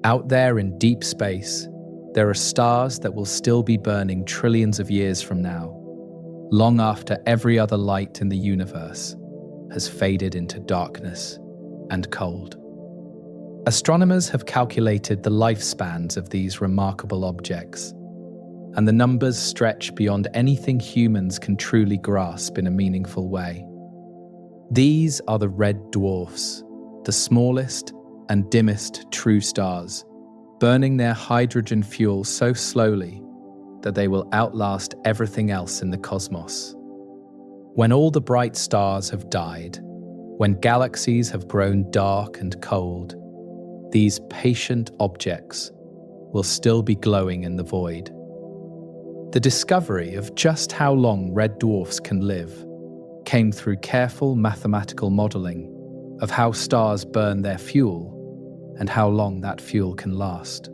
Out there in deep space, there are stars that will still be burning trillions of years from now, long after every other light in the universe has faded into darkness and cold. Astronomers have calculated the lifespans of these remarkable objects, and the numbers stretch beyond anything humans can truly grasp in a meaningful way. These are the red dwarfs, the smallest and dimmest true stars, burning their hydrogen fuel so slowly that they will outlast everything else in the cosmos. When all the bright stars have died, when galaxies have grown dark and cold, these patient objects will still be glowing in the void. The discovery of just how long red dwarfs can live came through careful mathematical modeling of how stars burn their fuel and how long that fuel can last.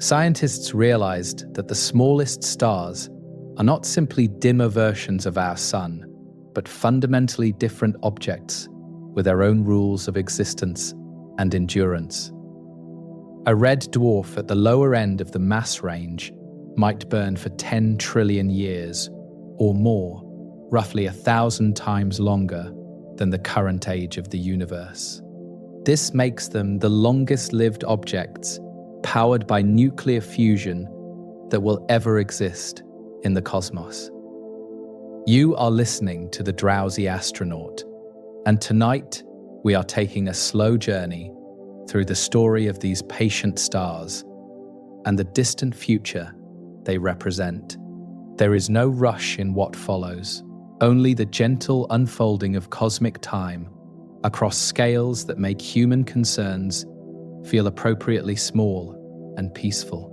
Scientists realized that the smallest stars are not simply dimmer versions of our sun, but fundamentally different objects with their own rules of existence and endurance. A red dwarf at the lower end of the mass range might burn for 10 trillion years or more, roughly 1,000 times longer than the current age of the universe. This makes them the longest-lived objects powered by nuclear fusion that will ever exist in the cosmos. You are listening to The Drowsy Astronaut, and tonight we are taking a slow journey through the story of these patient stars and the distant future they represent. There is no rush in what follows, only the gentle unfolding of cosmic time across scales that make human concerns feel appropriately small and peaceful.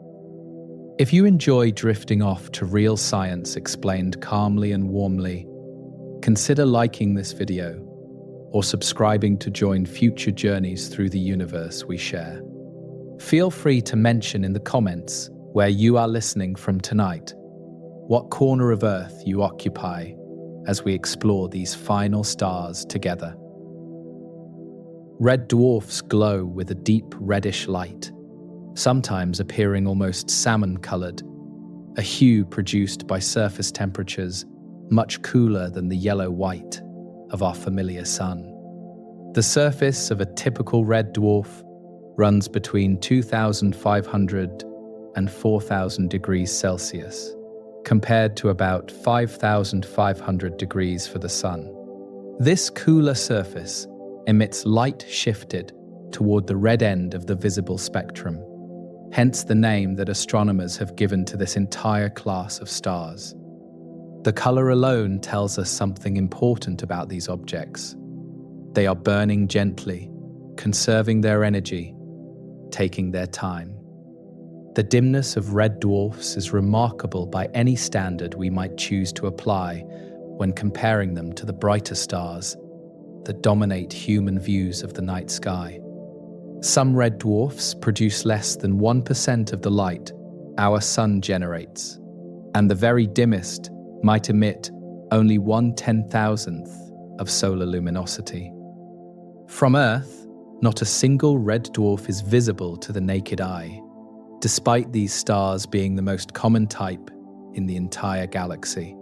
If you enjoy drifting off to real science explained calmly and warmly, consider liking this video or subscribing to join future journeys through the universe we share. Feel free to mention in the comments where you are listening from tonight, what corner of Earth you occupy as we explore these final stars together. Red dwarfs glow with a deep reddish light, sometimes appearing almost salmon-colored, a hue produced by surface temperatures much cooler than the yellow-white of our familiar sun. The surface of a typical red dwarf runs between 2,500 and 4,000 degrees Celsius, compared to about 5,500 degrees for the sun. This cooler surface emits light shifted toward the red end of the visible spectrum, hence the name that astronomers have given to this entire class of stars. The color alone tells us something important about these objects. They are burning gently, conserving their energy, taking their time. The dimness of red dwarfs is remarkable by any standard we might choose to apply when comparing them to the brighter stars that dominate human views of the night sky. Some red dwarfs produce less than 1% of the light our sun generates, and the very dimmest might emit only 1/10,000th of solar luminosity. From Earth, not a single red dwarf is visible to the naked eye, despite these stars being the most common type in the entire galaxy.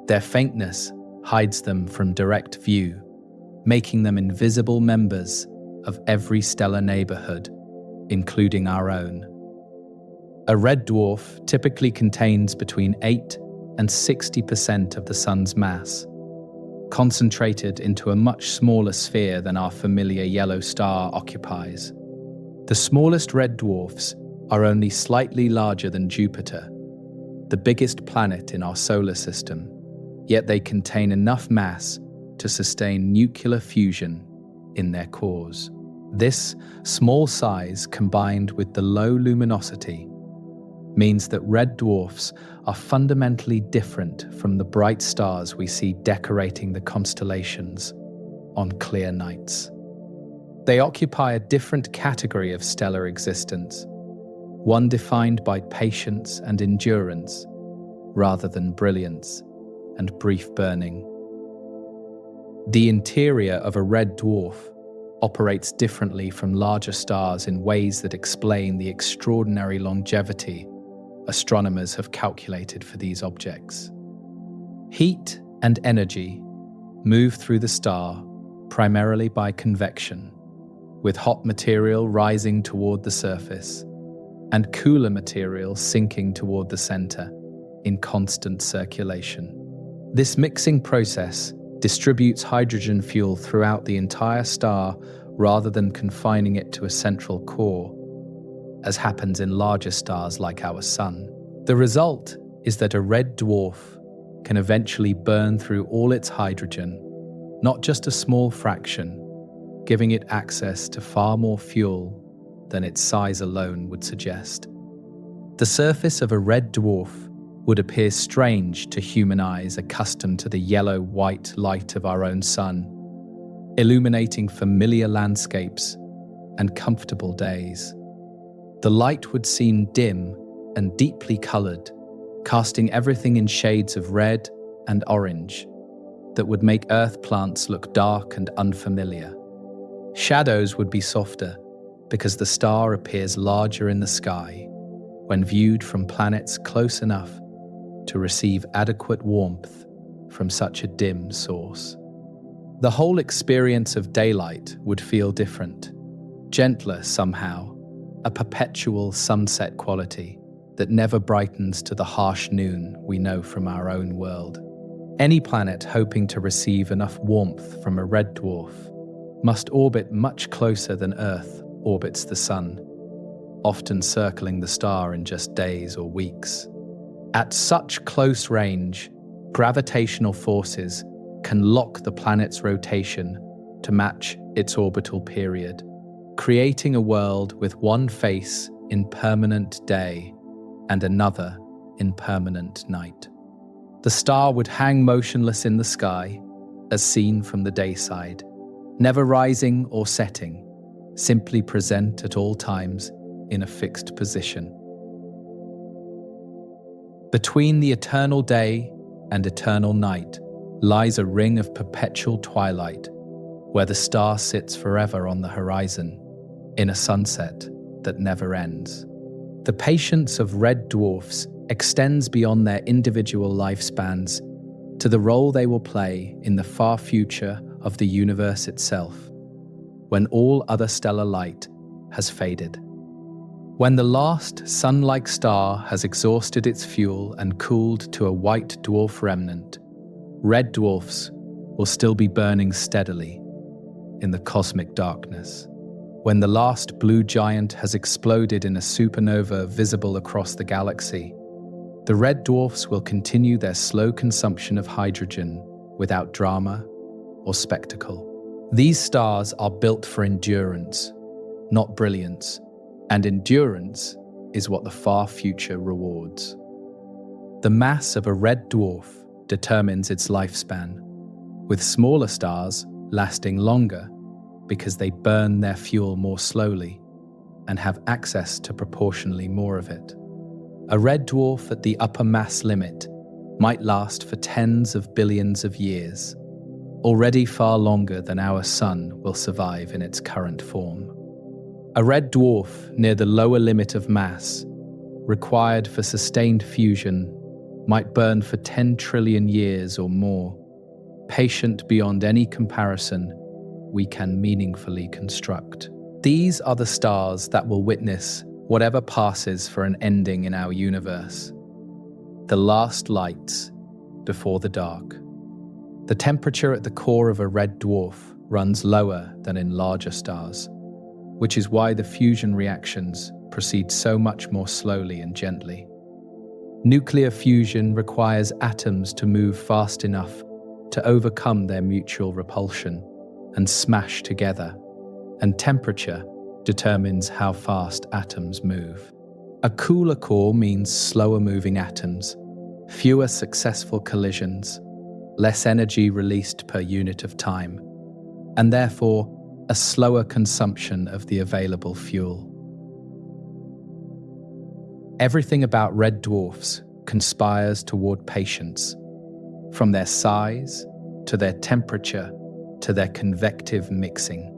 Their faintness hides them from direct view, making them invisible members of every stellar neighborhood, including our own. A red dwarf typically contains between 8 and 60% of the sun's mass, concentrated into a much smaller sphere than our familiar yellow star occupies. The smallest red dwarfs are only slightly larger than Jupiter, the biggest planet in our solar system, yet they contain enough mass to sustain nuclear fusion in their cores. This small size, combined with the low luminosity, means that red dwarfs are fundamentally different from the bright stars we see decorating the constellations on clear nights. They occupy a different category of stellar existence, one defined by patience and endurance, rather than brilliance and brief burning. The interior of a red dwarf operates differently from larger stars in ways that explain the extraordinary longevity astronomers have calculated for these objects. Heat and energy move through the star primarily by convection, with hot material rising toward the surface and cooler material sinking toward the center in constant circulation. This mixing process distributes hydrogen fuel throughout the entire star rather than confining it to a central core, as happens in larger stars like our Sun. The result is that a red dwarf can eventually burn through all its hydrogen, not just a small fraction, giving it access to far more fuel than its size alone would suggest. The surface of a red dwarf would appear strange to human eyes accustomed to the yellow-white light of our own sun, illuminating familiar landscapes and comfortable days. The light would seem dim and deeply colored, casting everything in shades of red and orange that would make Earth plants look dark and unfamiliar. Shadows would be softer because the star appears larger in the sky when viewed from planets close enough to receive adequate warmth from such a dim source. The whole experience of daylight would feel different, gentler somehow, a perpetual sunset quality that never brightens to the harsh noon we know from our own world. Any planet hoping to receive enough warmth from a red dwarf must orbit much closer than Earth orbits the Sun, often circling the star in just days or weeks. At such close range, gravitational forces can lock the planet's rotation to match its orbital period, creating a world with one face in permanent day and another in permanent night. The star would hang motionless in the sky, as seen from the day side, never rising or setting, simply present at all times in a fixed position. Between the eternal day and eternal night lies a ring of perpetual twilight, where the star sits forever on the horizon, in a sunset that never ends. The patience of red dwarfs extends beyond their individual lifespans to the role they will play in the far future of the universe itself, when all other stellar light has faded. When the last sun-like star has exhausted its fuel and cooled to a white dwarf remnant, red dwarfs will still be burning steadily in the cosmic darkness. When the last blue giant has exploded in a supernova visible across the galaxy, the red dwarfs will continue their slow consumption of hydrogen without drama or spectacle. These stars are built for endurance, not brilliance, and endurance is what the far future rewards. The mass of a red dwarf determines its lifespan, with smaller stars lasting longer because they burn their fuel more slowly and have access to proportionally more of it. A red dwarf at the upper mass limit might last for tens of billions of years, already far longer than our Sun will survive in its current form. A red dwarf near the lower limit of mass, required for sustained fusion, might burn for 10 trillion years or more, patient beyond any comparison we can meaningfully construct. These are the stars that will witness whatever passes for an ending in our universe, the last lights before the dark. The temperature at the core of a red dwarf runs lower than in larger stars, which is why the fusion reactions proceed so much more slowly and gently. Nuclear fusion requires atoms to move fast enough to overcome their mutual repulsion and smash together, and temperature determines how fast atoms move. A cooler core means slower moving atoms, fewer successful collisions, less energy released per unit of time, and therefore a slower consumption of the available fuel. Everything about red dwarfs conspires toward patience, from their size to their temperature to their convective mixing.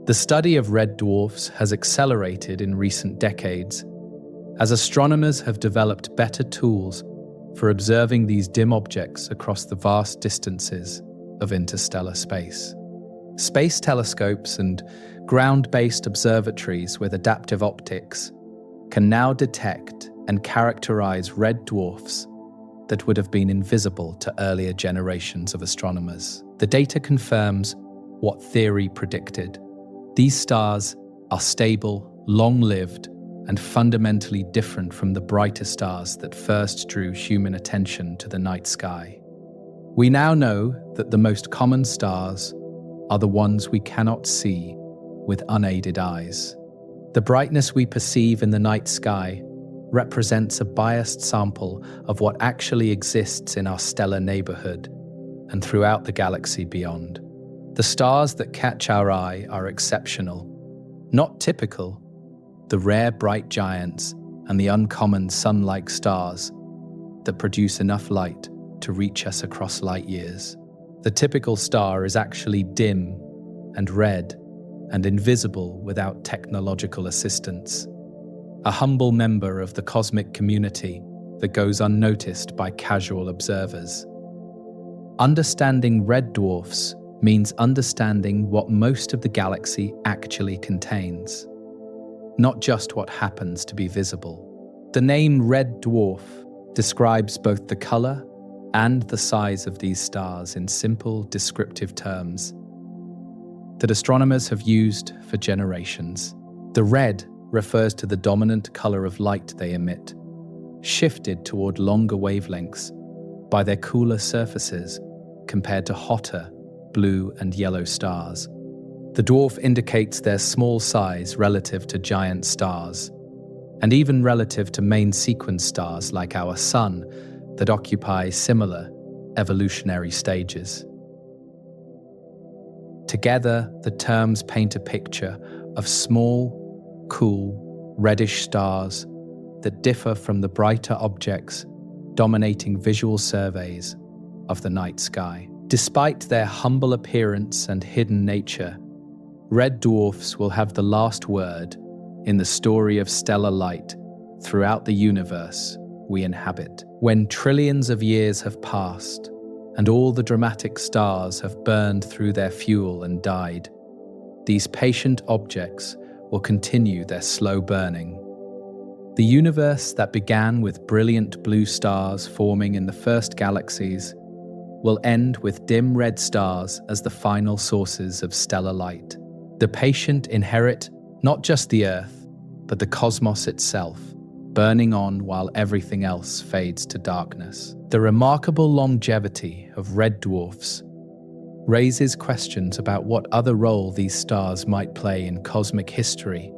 The study of red dwarfs has accelerated in recent decades as astronomers have developed better tools for observing these dim objects across the vast distances of interstellar space. Space telescopes and ground-based observatories with adaptive optics can now detect and characterize red dwarfs that would have been invisible to earlier generations of astronomers. The data confirms what theory predicted. These stars are stable, long-lived, and fundamentally different from the brighter stars that first drew human attention to the night sky. We now know that the most common stars are the ones we cannot see with unaided eyes. The brightness we perceive in the night sky represents a biased sample of what actually exists in our stellar neighborhood and throughout the galaxy beyond. The stars that catch our eye are exceptional, not typical. The rare bright giants and the uncommon sun-like stars that produce enough light to reach us across light years. The typical star is actually dim and red and invisible without technological assistance. A humble member of the cosmic community that goes unnoticed by casual observers. Understanding red dwarfs means understanding what most of the galaxy actually contains, not just what happens to be visible. The name red dwarf describes both the color and the size of these stars in simple, descriptive terms that astronomers have used for generations. The red refers to the dominant color of light they emit, shifted toward longer wavelengths by their cooler surfaces compared to hotter blue and yellow stars. The dwarf indicates their small size relative to giant stars, and even relative to main sequence stars like our Sun that occupy similar evolutionary stages. Together, the terms paint a picture of small, cool, reddish stars that differ from the brighter objects dominating visual surveys of the night sky. Despite their humble appearance and hidden nature, red dwarfs will have the last word in the story of stellar light throughout the universe we inhabit. When trillions of years have passed and all the dramatic stars have burned through their fuel and died, these patient objects will continue their slow burning. The universe that began with brilliant blue stars forming in the first galaxies will end with dim red stars as the final sources of stellar light. The patient inherit not just the Earth, but the cosmos itself, burning on while everything else fades to darkness. The remarkable longevity of red dwarfs raises questions about what other role these stars might play in cosmic history,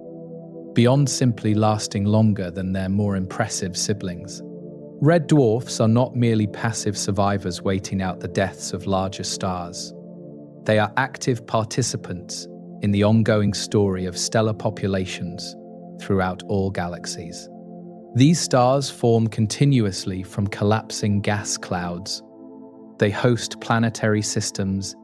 beyond simply lasting longer than their more impressive siblings. Red dwarfs are not merely passive survivors waiting out the deaths of larger stars. They are active participants in the ongoing story of stellar populations throughout all galaxies. These stars form continuously from collapsing gas clouds. They host planetary systems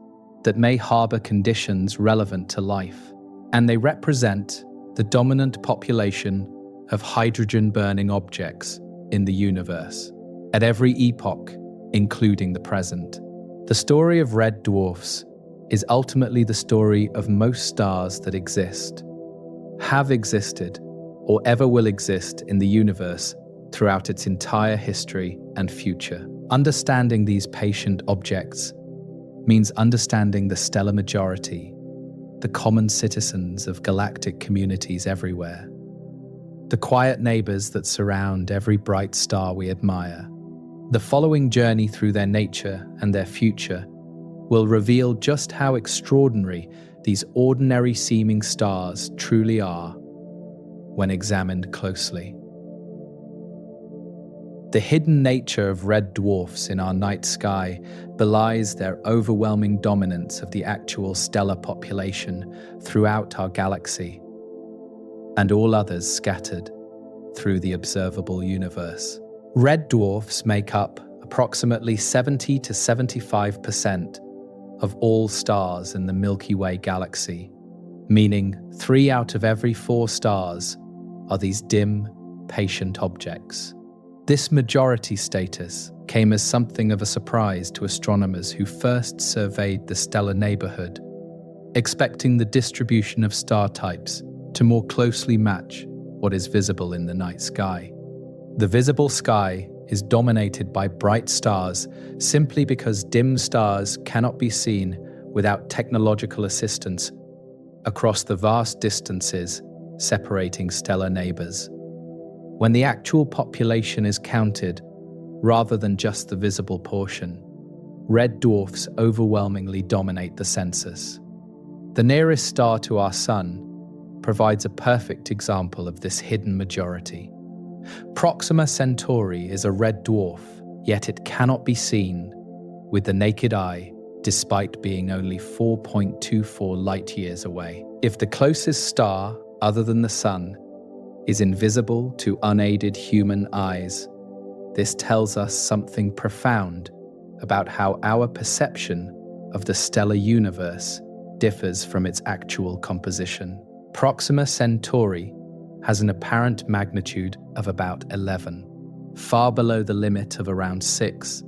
that may harbor conditions relevant to life, and they represent the dominant population of hydrogen-burning objects in the universe, at every epoch, including the present. The story of red dwarfs is ultimately the story of most stars that exist, have existed, or ever will exist in the universe throughout its entire history and future. Understanding these patient objects means understanding the stellar majority, the common citizens of galactic communities everywhere, the quiet neighbors that surround every bright star we admire. The following journey through their nature and their future will reveal just how extraordinary these ordinary-seeming stars truly are when examined closely. The hidden nature of red dwarfs in our night sky belies their overwhelming dominance of the actual stellar population throughout our galaxy, and all others scattered through the observable universe. Red dwarfs make up approximately 70 to 75% of all stars in the Milky Way galaxy, meaning 3 out of every 4 stars are these dim, patient objects. This majority status came as something of a surprise to astronomers who first surveyed the stellar neighborhood, expecting the distribution of star types to more closely match what is visible in the night sky. The visible sky is dominated by bright stars simply because dim stars cannot be seen without technological assistance across the vast distances separating stellar neighbors. When the actual population is counted, rather than just the visible portion, red dwarfs overwhelmingly dominate the census. The nearest star to our Sun provides a perfect example of this hidden majority. Proxima Centauri is a red dwarf, yet it cannot be seen with the naked eye despite being only 4.24 light-years away. If the closest star, other than the Sun, is invisible to unaided human eyes, this tells us something profound about how our perception of the stellar universe differs from its actual composition. Proxima Centauri has an apparent magnitude of about 11, far below the limit of around 6,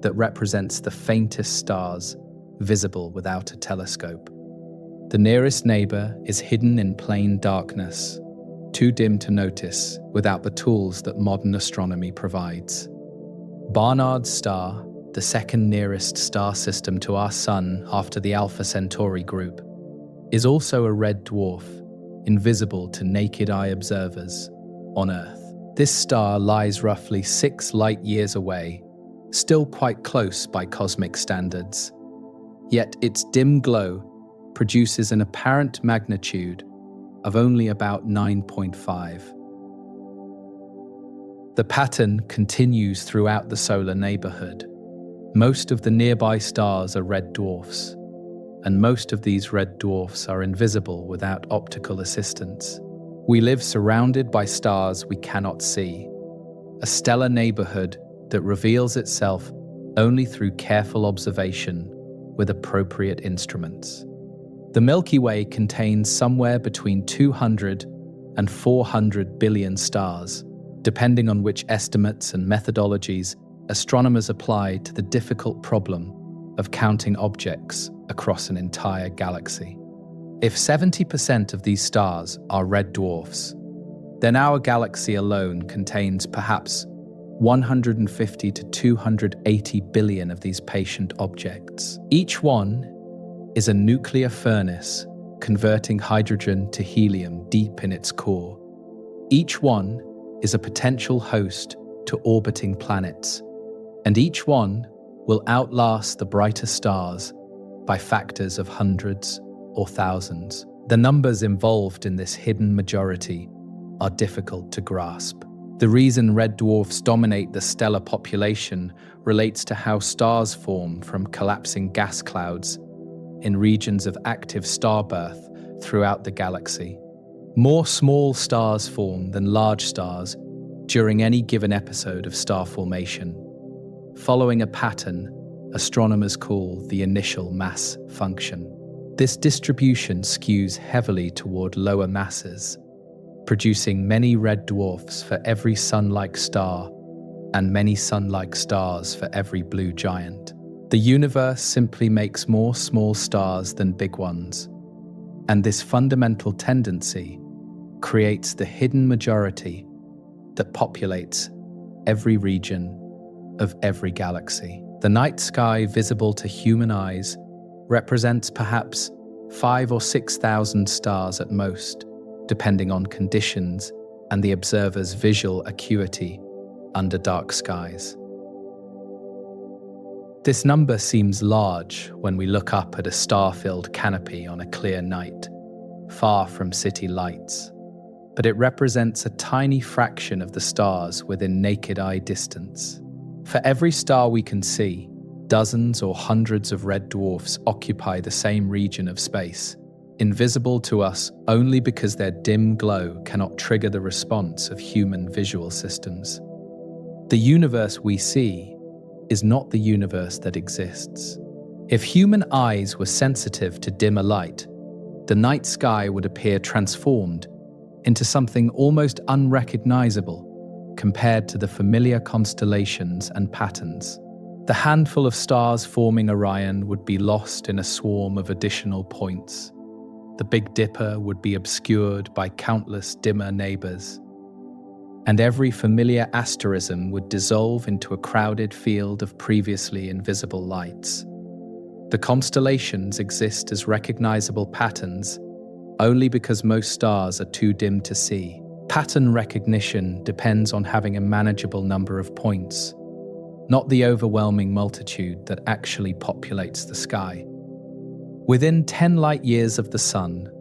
that represents the faintest stars visible without a telescope. The nearest neighbor is hidden in plain darkness, too dim to notice without the tools that modern astronomy provides. Barnard's star, the second nearest star system to our Sun after the Alpha Centauri group, is also a red dwarf, invisible to naked eye observers on Earth. This star lies roughly 6 light-years away, still quite close by cosmic standards. Yet its dim glow produces an apparent magnitude of only about 9.5. The pattern continues throughout the solar neighborhood. Most of the nearby stars are red dwarfs, and most of these red dwarfs are invisible without optical assistance. We live surrounded by stars we cannot see, a stellar neighborhood that reveals itself only through careful observation with appropriate instruments. The Milky Way contains somewhere between 200 and 400 billion stars, depending on which estimates and methodologies astronomers apply to the difficult problem of counting objects across an entire galaxy. If 70% of these stars are red dwarfs, then our galaxy alone contains perhaps 150 to 280 billion of these patient objects. Each one is a nuclear furnace converting hydrogen to helium deep in its core. Each one is a potential host to orbiting planets, and each one will outlast the brighter stars by factors of hundreds or thousands. The numbers involved in this hidden majority are difficult to grasp. The reason red dwarfs dominate the stellar population relates to how stars form from collapsing gas clouds in regions of active starbirth throughout the galaxy. More small stars form than large stars during any given episode of star formation, following a pattern astronomers call the initial mass function. This distribution skews heavily toward lower masses, producing many red dwarfs for every Sun-like star and many Sun-like stars for every blue giant. The universe simply makes more small stars than big ones, and this fundamental tendency creates the hidden majority that populates every region of every galaxy. The night sky visible to human eyes represents perhaps 5,000 or 6,000 stars at most, depending on conditions and the observer's visual acuity under dark skies. This number seems large when we look up at a star-filled canopy on a clear night, far from city lights, but it represents a tiny fraction of the stars within naked eye distance. For every star we can see, dozens or hundreds of red dwarfs occupy the same region of space, invisible to us only because their dim glow cannot trigger the response of human visual systems. The universe we see is not the universe that exists. If human eyes were sensitive to dimmer light, the night sky would appear transformed into something almost unrecognizable compared to the familiar constellations and patterns. The handful of stars forming Orion would be lost in a swarm of additional points. The Big Dipper would be obscured by countless dimmer neighbors, and every familiar asterism would dissolve into a crowded field of previously invisible lights. The constellations exist as recognizable patterns only because most stars are too dim to see. Pattern recognition depends on having a manageable number of points, not the overwhelming multitude that actually populates the sky. Within 10 light-years of the Sun,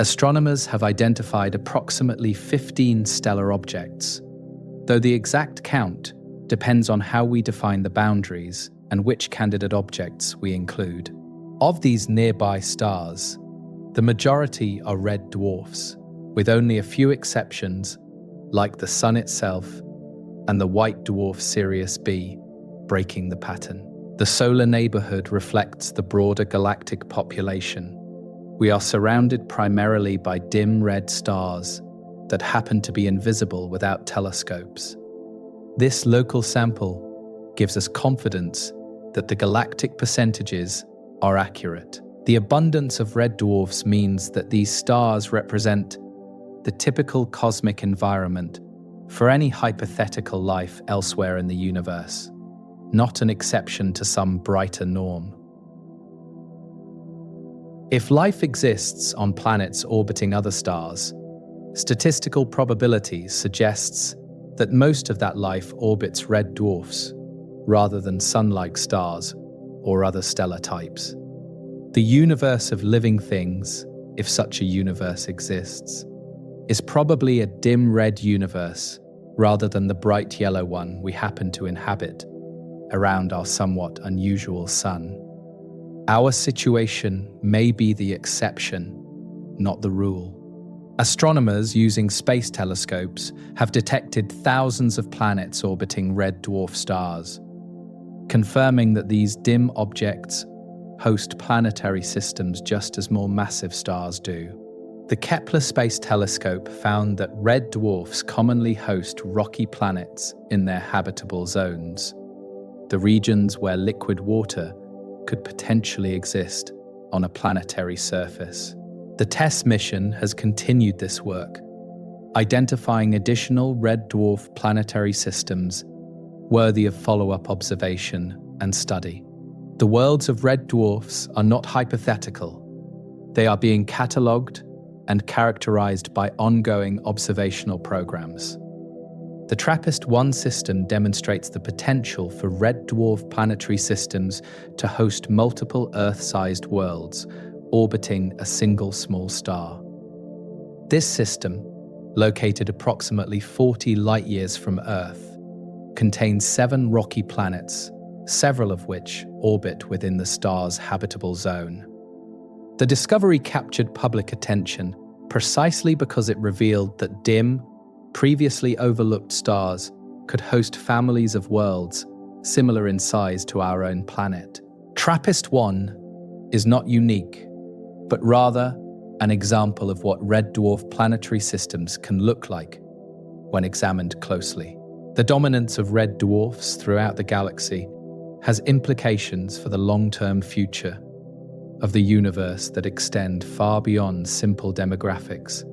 astronomers have identified approximately 15 stellar objects, though the exact count depends on how we define the boundaries and which candidate objects we include. Of these nearby stars, the majority are red dwarfs, with only a few exceptions, like the Sun itself and the white dwarf Sirius B, breaking the pattern. The solar neighborhood reflects the broader galactic population. We are surrounded primarily by dim red stars that happen to be invisible without telescopes. This local sample gives us confidence that the galactic percentages are accurate. The abundance of red dwarfs means that these stars represent the typical cosmic environment for any hypothetical life elsewhere in the universe, not an exception to some brighter norm. If life exists on planets orbiting other stars, statistical probability suggests that most of that life orbits red dwarfs rather than sun-like stars or other stellar types. The universe of living things, if such a universe exists, is probably a dim red universe rather than the bright yellow one we happen to inhabit around our somewhat unusual sun. Our situation may be the exception, not the rule. Astronomers using space telescopes have detected thousands of planets orbiting red dwarf stars, confirming that these dim objects host planetary systems just as more massive stars do. The Kepler Space Telescope found that red dwarfs commonly host rocky planets in their habitable zones, the regions where liquid water could potentially exist on a planetary surface. The TESS mission has continued this work, identifying additional red dwarf planetary systems worthy of follow-up observation and study. The worlds of red dwarfs are not hypothetical. They are being catalogued and characterized by ongoing observational programs. The TRAPPIST-1 system demonstrates the potential for red dwarf planetary systems to host multiple Earth-sized worlds orbiting a single small star. This system, located approximately 40 light-years from Earth, contains 7 rocky planets, several of which orbit within the star's habitable zone. The discovery captured public attention precisely because it revealed that dim, previously overlooked stars could host families of worlds similar in size to our own planet. TRAPPIST-1 is not unique, but rather an example of what red dwarf planetary systems can look like when examined closely. The dominance of red dwarfs throughout the galaxy has implications for the long-term future of the universe that extend far beyond simple demographics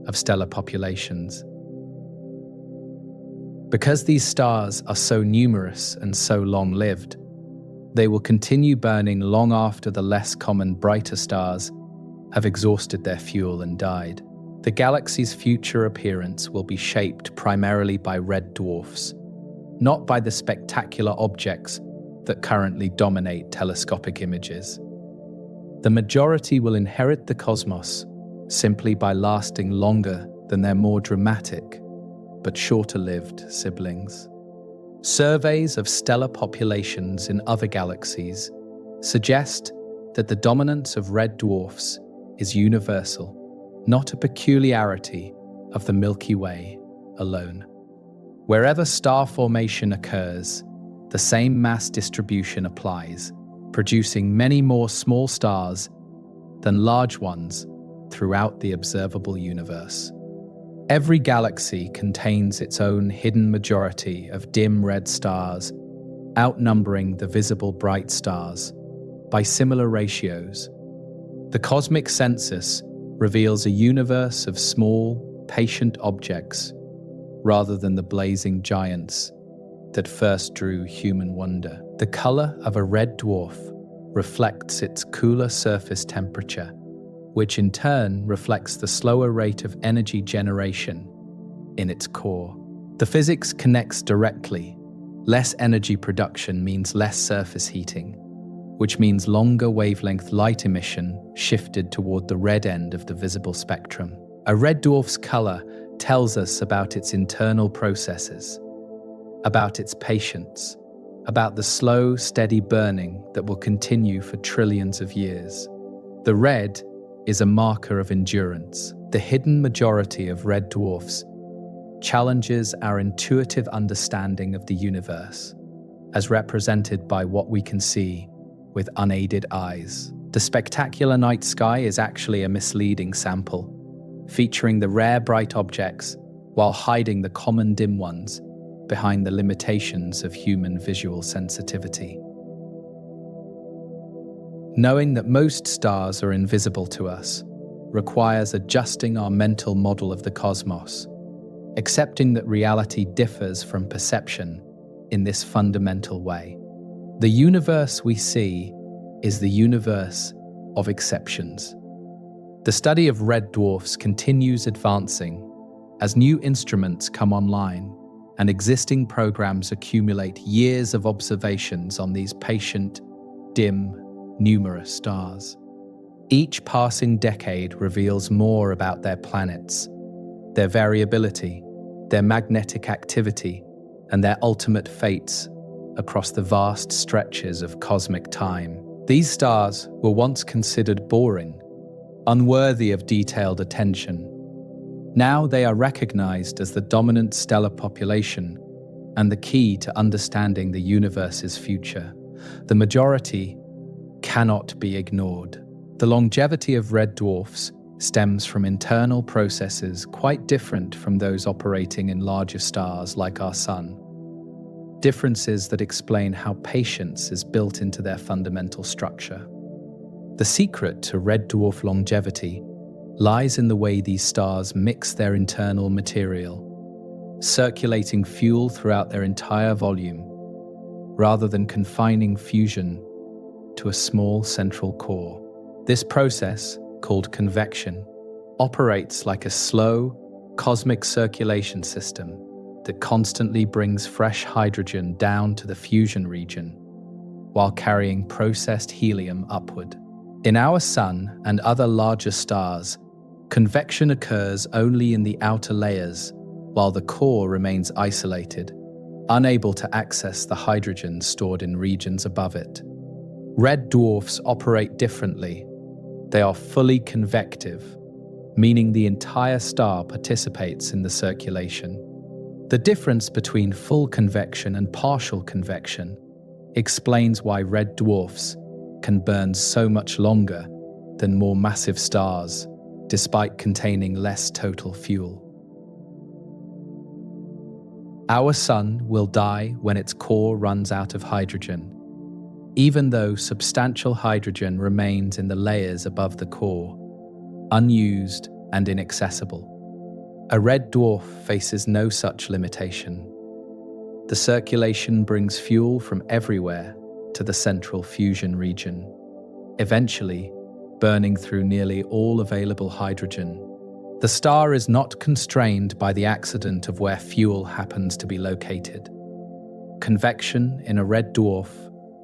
of stellar populations. Because these stars are so numerous and so long-lived, they will continue burning long after the less common brighter stars have exhausted their fuel and died. The galaxy's future appearance will be shaped primarily by red dwarfs, not by the spectacular objects that currently dominate telescopic images. The majority will inherit the cosmos simply by lasting longer than their more dramatic but shorter-lived siblings. Surveys of stellar populations in other galaxies suggest that the dominance of red dwarfs is universal, not a peculiarity of the Milky Way alone. Wherever star formation occurs, the same mass distribution applies, producing many more small stars than large ones throughout the observable universe. Every galaxy contains its own hidden majority of dim red stars, outnumbering the visible bright stars by similar ratios. The cosmic census reveals a universe of small, patient objects rather than the blazing giants that first drew human wonder. The color of a red dwarf reflects its cooler surface temperature, which in turn reflects the slower rate of energy generation in its core. The physics connects directly. Less energy production means less surface heating, which means longer wavelength light emission shifted toward the red end of the visible spectrum. A red dwarf's color tells us about its internal processes, about its patience, about the slow, steady burning that will continue for trillions of years. The red is a marker of endurance. The hidden majority of red dwarfs challenges our intuitive understanding of the universe, as represented by what we can see with unaided eyes. The spectacular night sky is actually a misleading sample, featuring the rare bright objects while hiding the common dim ones behind the limitations of human visual sensitivity. Knowing that most stars are invisible to us requires adjusting our mental model of the cosmos, accepting that reality differs from perception in this fundamental way. The universe we see is the universe of exceptions. The study of red dwarfs continues advancing as new instruments come online and existing programs accumulate years of observations on these patient, dim, numerous stars. Each passing decade reveals more about their planets, their variability, their magnetic activity, and their ultimate fates across the vast stretches of cosmic time. These stars were once considered boring, unworthy of detailed attention. Now they are recognized as the dominant stellar population and the key to understanding the universe's future. The majority cannot be ignored. The longevity of red dwarfs stems from internal processes quite different from those operating in larger stars like our Sun. Differences that explain how patience is built into their fundamental structure. The secret to red dwarf longevity lies in the way these stars mix their internal material, circulating fuel throughout their entire volume, rather than confining fusion to a small central core. This process, called convection, operates like a slow, cosmic circulation system that constantly brings fresh hydrogen down to the fusion region, while carrying processed helium upward. In our Sun and other larger stars, convection occurs only in the outer layers, while the core remains isolated, unable to access the hydrogen stored in regions above it. Red dwarfs operate differently. They are fully convective, meaning the entire star participates in the circulation. The difference between full convection and partial convection explains why red dwarfs can burn so much longer than more massive stars, despite containing less total fuel. Our Sun will die when its core runs out of hydrogen, even though substantial hydrogen remains in the layers above the core, unused and inaccessible. A red dwarf faces no such limitation. The circulation brings fuel from everywhere to the central fusion region, eventually burning through nearly all available hydrogen. The star is not constrained by the accident of where fuel happens to be located. Convection in a red dwarf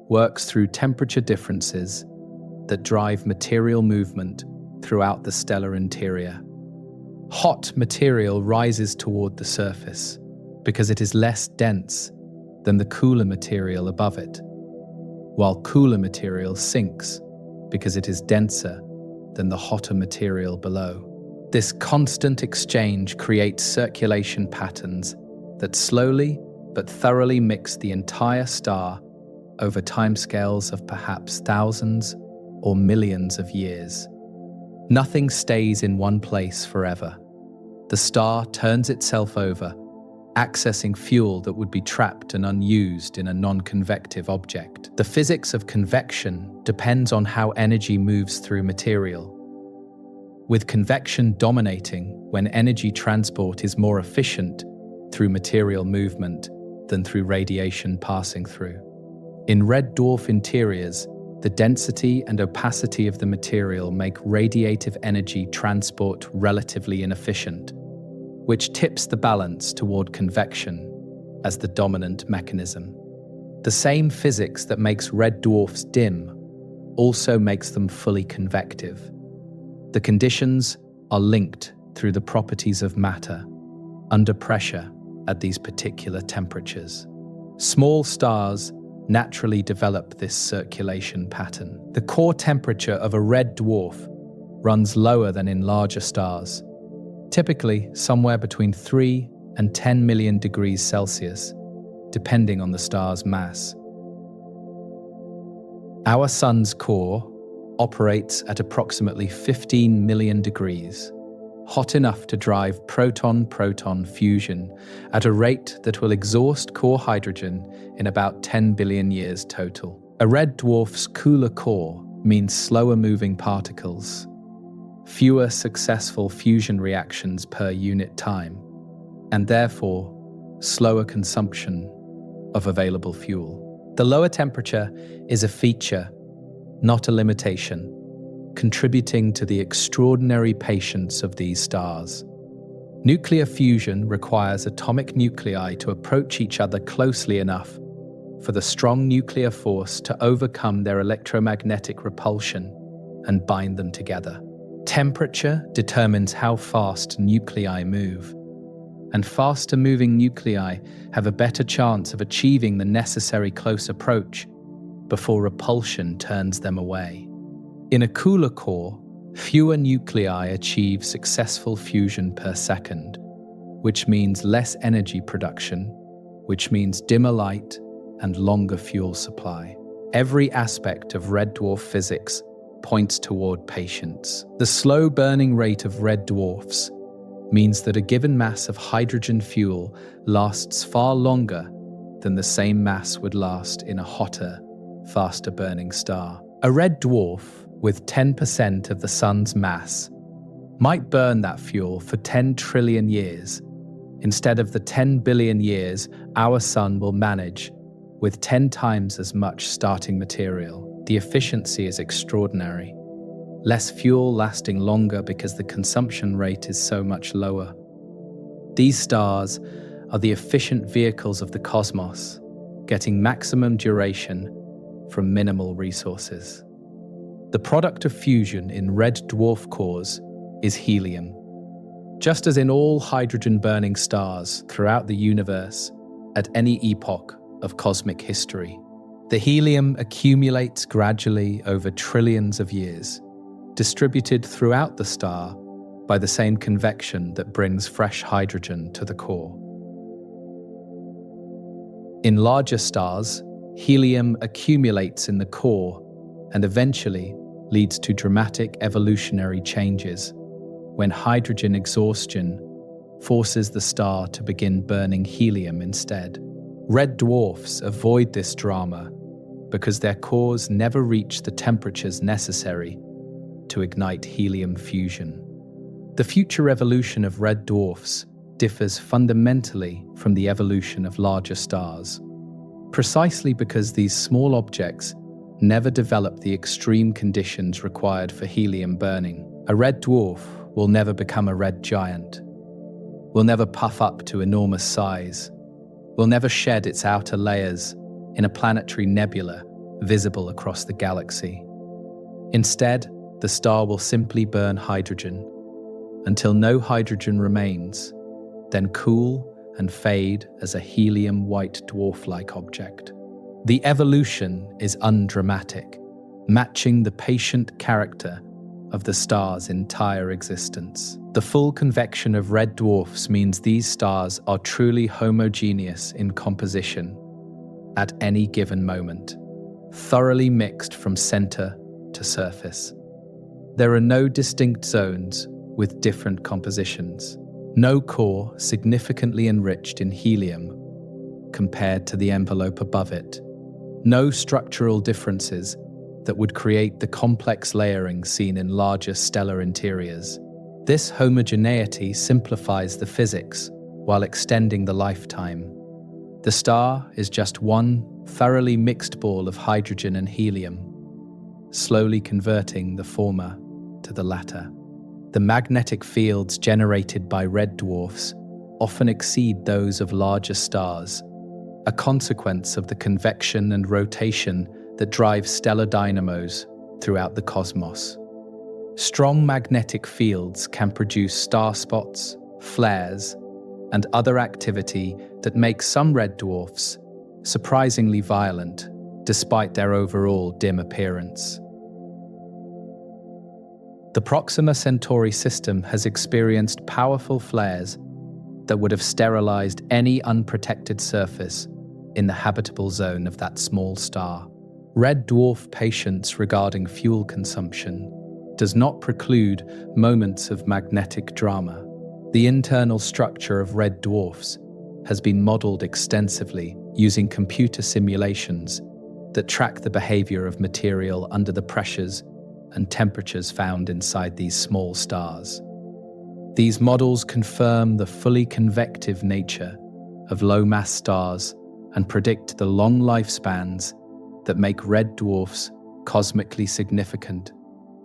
works through temperature differences that drive material movement throughout the stellar interior. Hot material rises toward the surface because it is less dense than the cooler material above it, while cooler material sinks because it is denser than the hotter material below. This constant exchange creates circulation patterns that slowly but thoroughly mix the entire star over timescales of perhaps thousands or millions of years. Nothing stays in one place forever. The star turns itself over, accessing fuel that would be trapped and unused in a non-convective object. The physics of convection depends on how energy moves through material, with convection dominating when energy transport is more efficient through material movement than through radiation passing through. In red dwarf interiors, the density and opacity of the material make radiative energy transport relatively inefficient, which tips the balance toward convection as the dominant mechanism. The same physics that makes red dwarfs dim also makes them fully convective. The conditions are linked through the properties of matter under pressure at these particular temperatures. Small stars naturally develop this circulation pattern. The core temperature of a red dwarf runs lower than in larger stars, typically somewhere between 3 and 10 million degrees Celsius, depending on the star's mass. Our Sun's core operates at approximately 15 million degrees, hot enough to drive proton-proton fusion at a rate that will exhaust core hydrogen in about 10 billion years total. A red dwarf's cooler core means slower moving particles, fewer successful fusion reactions per unit time, and therefore slower consumption of available fuel. The lower temperature is a feature, not a limitation, contributing to the extraordinary patience of these stars. Nuclear fusion requires atomic nuclei to approach each other closely enough for the strong nuclear force to overcome their electromagnetic repulsion and bind them together. Temperature determines how fast nuclei move, and faster-moving nuclei have a better chance of achieving the necessary close approach before repulsion turns them away. In a cooler core, fewer nuclei achieve successful fusion per second, which means less energy production, which means dimmer light and longer fuel supply. Every aspect of red dwarf physics points toward patience. The slow burning rate of red dwarfs means that a given mass of hydrogen fuel lasts far longer than the same mass would last in a hotter, faster burning star. A red dwarf with 10% of the Sun's mass might burn that fuel for 10 trillion years, instead of the 10 billion years our Sun will manage with 10 times as much starting material. The efficiency is extraordinary. Less fuel lasting longer because the consumption rate is so much lower. These stars are the efficient vehicles of the cosmos, getting maximum duration from minimal resources. The product of fusion in red dwarf cores is helium. Just as in all hydrogen-burning stars throughout the universe at any epoch of cosmic history, the helium accumulates gradually over trillions of years, distributed throughout the star by the same convection that brings fresh hydrogen to the core. In larger stars, helium accumulates in the core and eventually leads to dramatic evolutionary changes when hydrogen exhaustion forces the star to begin burning helium instead. Red dwarfs avoid this drama because their cores never reach the temperatures necessary to ignite helium fusion. The future evolution of red dwarfs differs fundamentally from the evolution of larger stars, precisely because these small objects never develop the extreme conditions required for helium burning. A red dwarf will never become a red giant, will never puff up to enormous size, will never shed its outer layers in a planetary nebula visible across the galaxy. Instead, the star will simply burn hydrogen until no hydrogen remains, then cool and fade as a helium white dwarf-like object. The evolution is undramatic, matching the patient character of the star's entire existence. The full convection of red dwarfs means these stars are truly homogeneous in composition at any given moment, thoroughly mixed from center to surface. There are no distinct zones with different compositions. No core significantly enriched in helium compared to the envelope above it. No structural differences that would create the complex layering seen in larger stellar interiors. This homogeneity simplifies the physics while extending the lifetime. The star is just one thoroughly mixed ball of hydrogen and helium, slowly converting the former to the latter. The magnetic fields generated by red dwarfs often exceed those of larger stars, a consequence of the convection and rotation that drive stellar dynamos throughout the cosmos. Strong magnetic fields can produce star spots, flares, and other activity that makes some red dwarfs surprisingly violent despite their overall dim appearance. The Proxima Centauri system has experienced powerful flares that would have sterilized any unprotected surface in the habitable zone of that small star. Red dwarf patience regarding fuel consumption does not preclude moments of magnetic drama. The internal structure of red dwarfs has been modeled extensively using computer simulations that track the behavior of material under the pressures and temperatures found inside these small stars. These models confirm the fully convective nature of low-mass stars and predict the long lifespans that make red dwarfs cosmically significant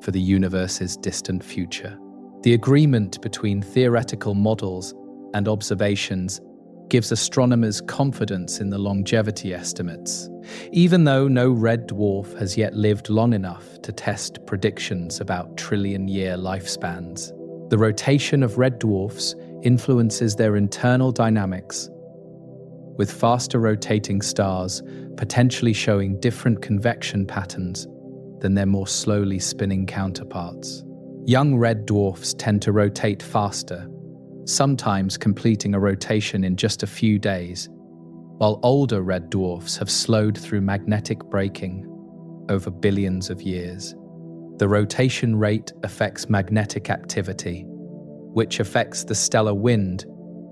for the universe's distant future. The agreement between theoretical models and observations gives astronomers confidence in the longevity estimates, even though no red dwarf has yet lived long enough to test predictions about trillion-year lifespans. The rotation of red dwarfs influences their internal dynamics, with faster rotating stars potentially showing different convection patterns than their more slowly spinning counterparts. Young red dwarfs tend to rotate faster, sometimes completing a rotation in just a few days, while older red dwarfs have slowed through magnetic braking over billions of years. The rotation rate affects magnetic activity, which affects the stellar wind,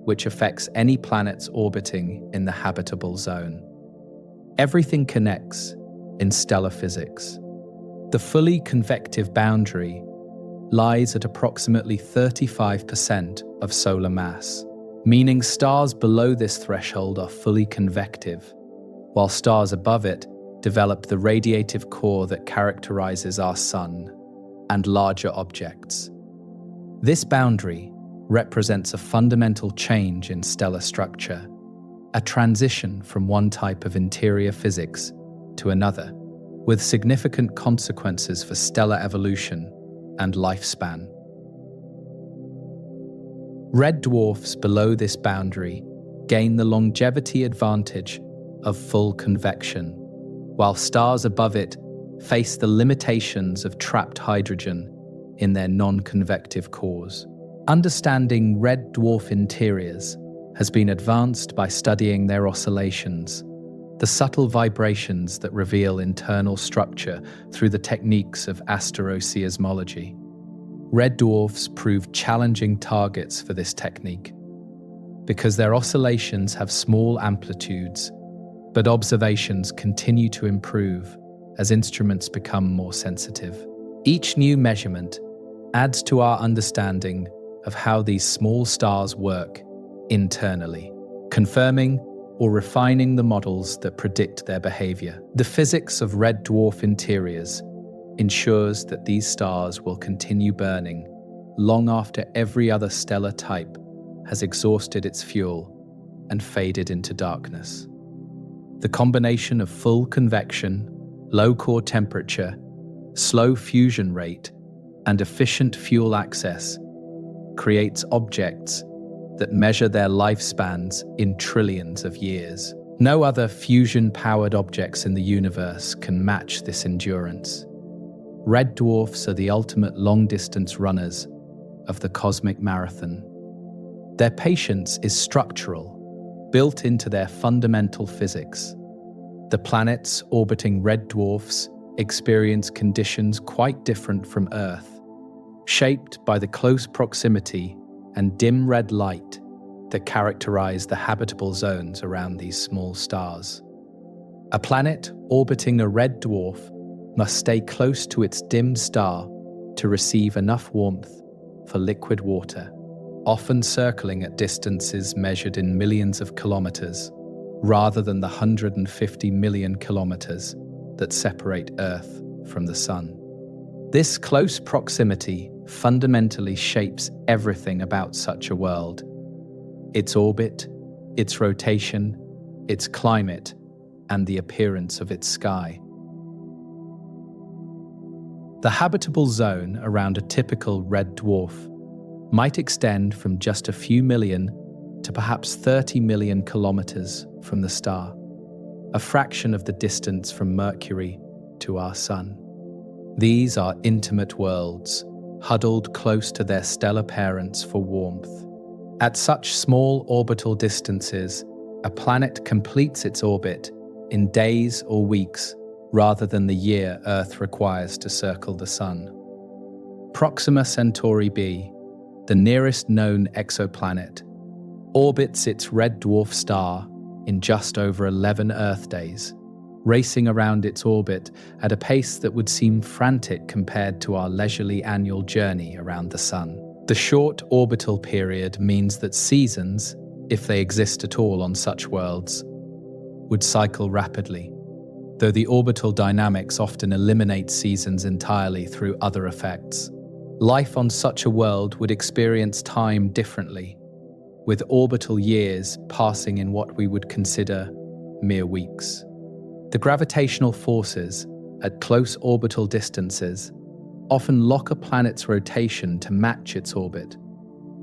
which affects any planets orbiting in the habitable zone. Everything connects in stellar physics. The fully convective boundary lies at approximately 35% of solar mass, meaning stars below this threshold are fully convective, while stars above it develop the radiative core that characterizes our Sun and larger objects. This boundary represents a fundamental change in stellar structure, a transition from one type of interior physics to another, with significant consequences for stellar evolution and lifespan. Red dwarfs below this boundary gain the longevity advantage of full convection, while stars above it face the limitations of trapped hydrogen in their non-convective cores. Understanding red dwarf interiors has been advanced by studying their oscillations, the subtle vibrations that reveal internal structure through the techniques of astroseismology. Red dwarfs prove challenging targets for this technique because their oscillations have small amplitudes, but observations continue to improve as instruments become more sensitive. Each new measurement adds to our understanding of how these small stars work internally, confirming or refining the models that predict their behavior. The physics of red dwarf interiors ensures that these stars will continue burning long after every other stellar type has exhausted its fuel and faded into darkness. The combination of full convection, low core temperature, slow fusion rate, and efficient fuel access creates objects that measure their lifespans in trillions of years. No other fusion-powered objects in the universe can match this endurance. Red dwarfs are the ultimate long-distance runners of the cosmic marathon. Their patience is structural, built into their fundamental physics. The planets orbiting red dwarfs experience conditions quite different from Earth, shaped by the close proximity and dim red light that characterize the habitable zones around these small stars. A planet orbiting a red dwarf must stay close to its dim star to receive enough warmth for liquid water, often circling at distances measured in millions of kilometers, rather than the 150 million kilometers that separate Earth from the Sun. This close proximity fundamentally shapes everything about such a world: its orbit, its rotation, its climate, and the appearance of its sky. The habitable zone around a typical red dwarf might extend from just a few million to perhaps 30 million kilometers from the star, a fraction of the distance from Mercury to our Sun. These are intimate worlds, huddled close to their stellar parents for warmth. At such small orbital distances, a planet completes its orbit in days or weeks rather than the year Earth requires to circle the Sun. Proxima Centauri b, the nearest known exoplanet, orbits its red dwarf star in just over 11 Earth days, racing around its orbit at a pace that would seem frantic compared to our leisurely annual journey around the Sun. The short orbital period means that seasons, if they exist at all on such worlds, would cycle rapidly, though the orbital dynamics often eliminate seasons entirely through other effects. Life on such a world would experience time differently, with orbital years passing in what we would consider mere weeks. The gravitational forces at close orbital distances often lock a planet's rotation to match its orbit,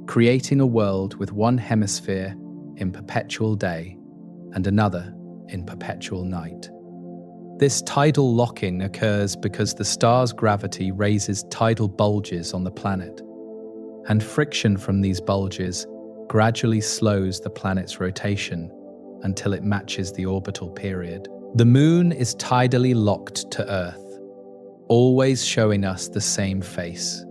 creating a world with one hemisphere in perpetual day and another in perpetual night. This tidal locking occurs because the star's gravity raises tidal bulges on the planet, and friction from these bulges gradually slows the planet's rotation until it matches the orbital period. The Moon is tidally locked to Earth, always showing us the same face.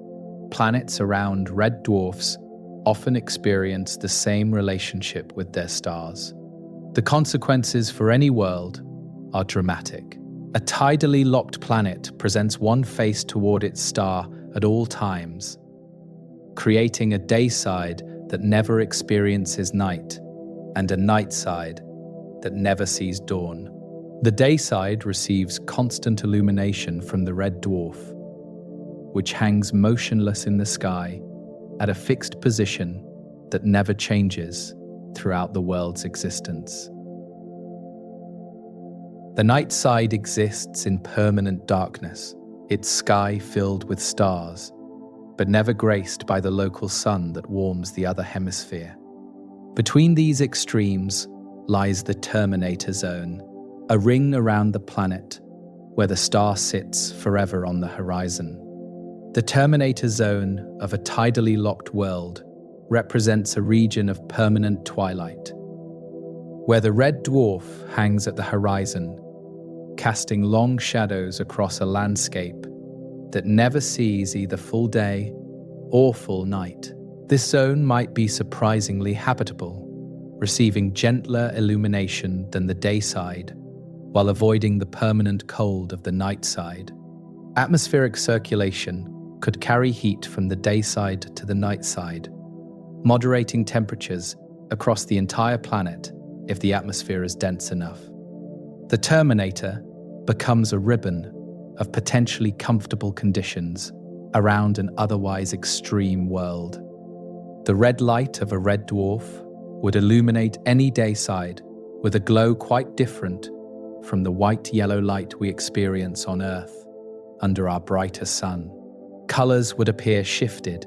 Planets around red dwarfs often experience the same relationship with their stars. The consequences for any world are dramatic. A tidally locked planet presents one face toward its star at all times, creating a day side that never experiences night and a night side that never sees dawn. The day side receives constant illumination from the red dwarf, which hangs motionless in the sky at a fixed position that never changes throughout the world's existence. The night side exists in permanent darkness, its sky filled with stars, but never graced by the local sun that warms the other hemisphere. Between these extremes lies the terminator zone, a ring around the planet where the star sits forever on the horizon. The terminator zone of a tidally locked world represents a region of permanent twilight, where the red dwarf hangs at the horizon, casting long shadows across a landscape that never sees either full day or full night. This zone might be surprisingly habitable, receiving gentler illumination than the day side, while avoiding the permanent cold of the night side. Atmospheric circulation could carry heat from the day side to the night side, moderating temperatures across the entire planet if the atmosphere is dense enough. The terminator becomes a ribbon of potentially comfortable conditions around an otherwise extreme world. The red light of a red dwarf would illuminate any day side with a glow quite different from the white-yellow light we experience on Earth under our brighter sun. Colors would appear shifted,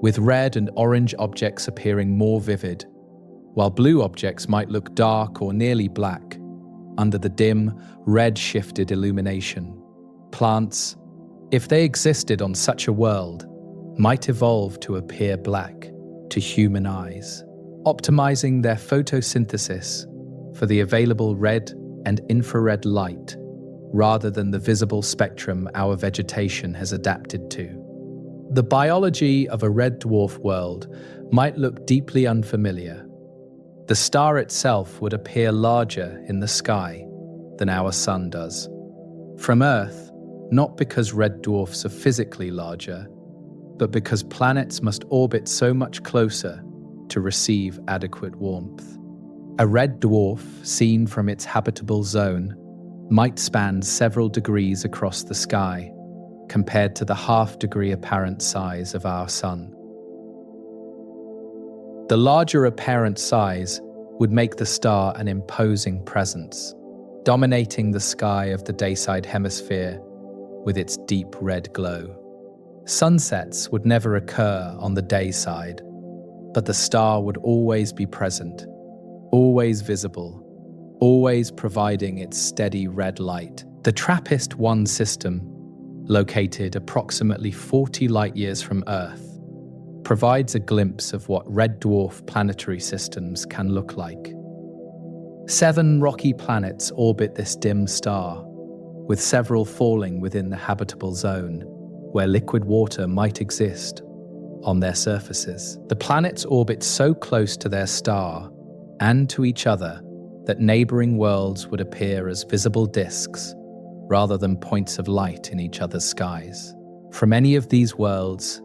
with red and orange objects appearing more vivid, while blue objects might look dark or nearly black under the dim, red-shifted illumination. Plants, if they existed on such a world, might evolve to appear black to human eyes, optimizing their photosynthesis for the available red and infrared light rather than the visible spectrum our vegetation has adapted to. The biology of a red dwarf world might look deeply unfamiliar. The star itself would appear larger in the sky than our sun does. From Earth, not because red dwarfs are physically larger, but because planets must orbit so much closer to receive adequate warmth. A red dwarf, seen from its habitable zone, might span several degrees across the sky, compared to the half-degree apparent size of our Sun. The larger apparent size would make the star an imposing presence, dominating the sky of the dayside hemisphere with its deep red glow. Sunsets would never occur on the day side, but the star would always be present, always visible, always providing its steady red light. The TRAPPIST-1 system, located approximately 40 light-years from Earth, provides a glimpse of what red dwarf planetary systems can look like. 7 rocky planets orbit this dim star, with several falling within the habitable zone, where liquid water might exist on their surfaces. The planets orbit so close to their star and to each other that neighboring worlds would appear as visible disks rather than points of light in each other's skies. From any of these worlds,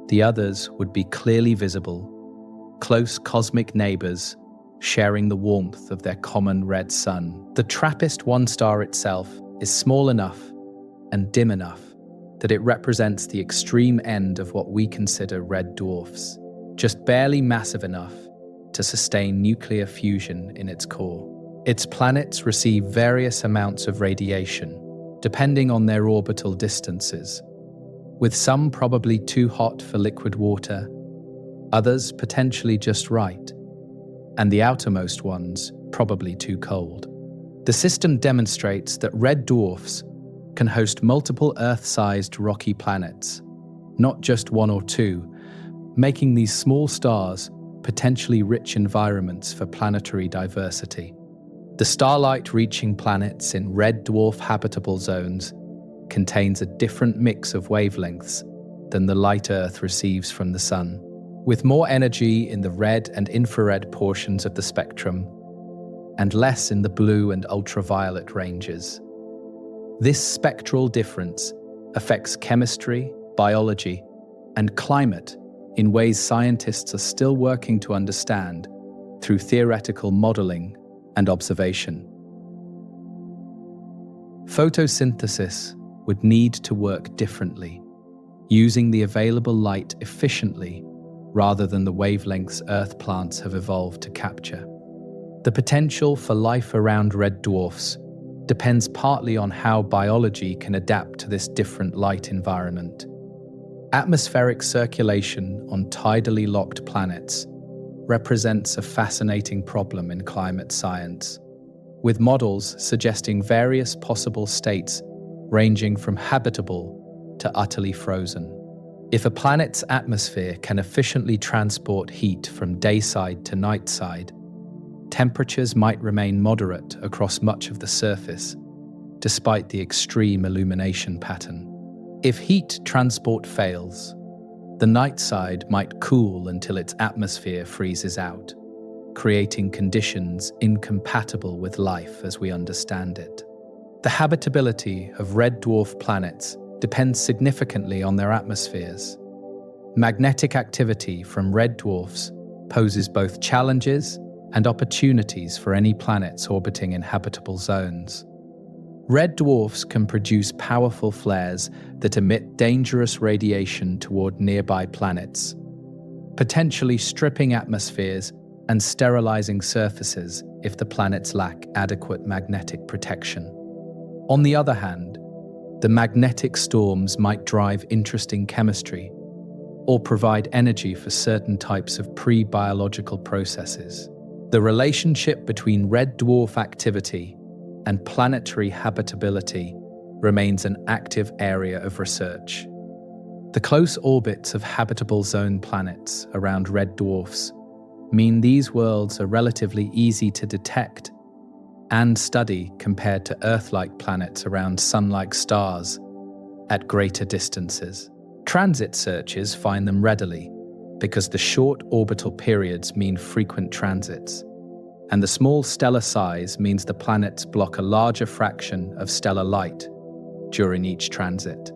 the others would be clearly visible, close cosmic neighbors sharing the warmth of their common red sun. The TRAPPIST-1 star itself is small enough and dim enough that it represents the extreme end of what we consider red dwarfs, just barely massive enough to sustain nuclear fusion in its core. Its planets receive various amounts of radiation, depending on their orbital distances, with some probably too hot for liquid water, others potentially just right, and the outermost ones probably too cold. The system demonstrates that red dwarfs can host multiple Earth-sized rocky planets, not just 1 or 2, making these small stars potentially rich environments for planetary diversity. The starlight reaching planets in red dwarf habitable zones contains a different mix of wavelengths than the light Earth receives from the Sun, with more energy in the red and infrared portions of the spectrum and less in the blue and ultraviolet ranges. This spectral difference affects chemistry, biology, and climate in ways scientists are still working to understand through theoretical modeling and observation. Photosynthesis would need to work differently, using the available light efficiently rather than the wavelengths Earth plants have evolved to capture. The potential for life around red dwarfs depends partly on how biology can adapt to this different light environment. Atmospheric circulation on tidally locked planets represents a fascinating problem in climate science, with models suggesting various possible states ranging from habitable to utterly frozen. If a planet's atmosphere can efficiently transport heat from dayside to nightside, temperatures might remain moderate across much of the surface, despite the extreme illumination pattern. If heat transport fails, the night side might cool until its atmosphere freezes out, creating conditions incompatible with life as we understand it. The habitability of red dwarf planets depends significantly on their atmospheres. Magnetic activity from red dwarfs poses both challenges and opportunities for any planets orbiting in habitable zones. Red dwarfs can produce powerful flares that emit dangerous radiation toward nearby planets, potentially stripping atmospheres and sterilizing surfaces if the planets lack adequate magnetic protection. On the other hand, the magnetic storms might drive interesting chemistry or provide energy for certain types of pre-biological processes. The relationship between red dwarf activity and planetary habitability remains an active area of research. The close orbits of habitable zone planets around red dwarfs mean these worlds are relatively easy to detect and study compared to Earth-like planets around Sun-like stars at greater distances. Transit searches find them readily because the short orbital periods mean frequent transits, and the small stellar size means the planets block a larger fraction of stellar light during each transit.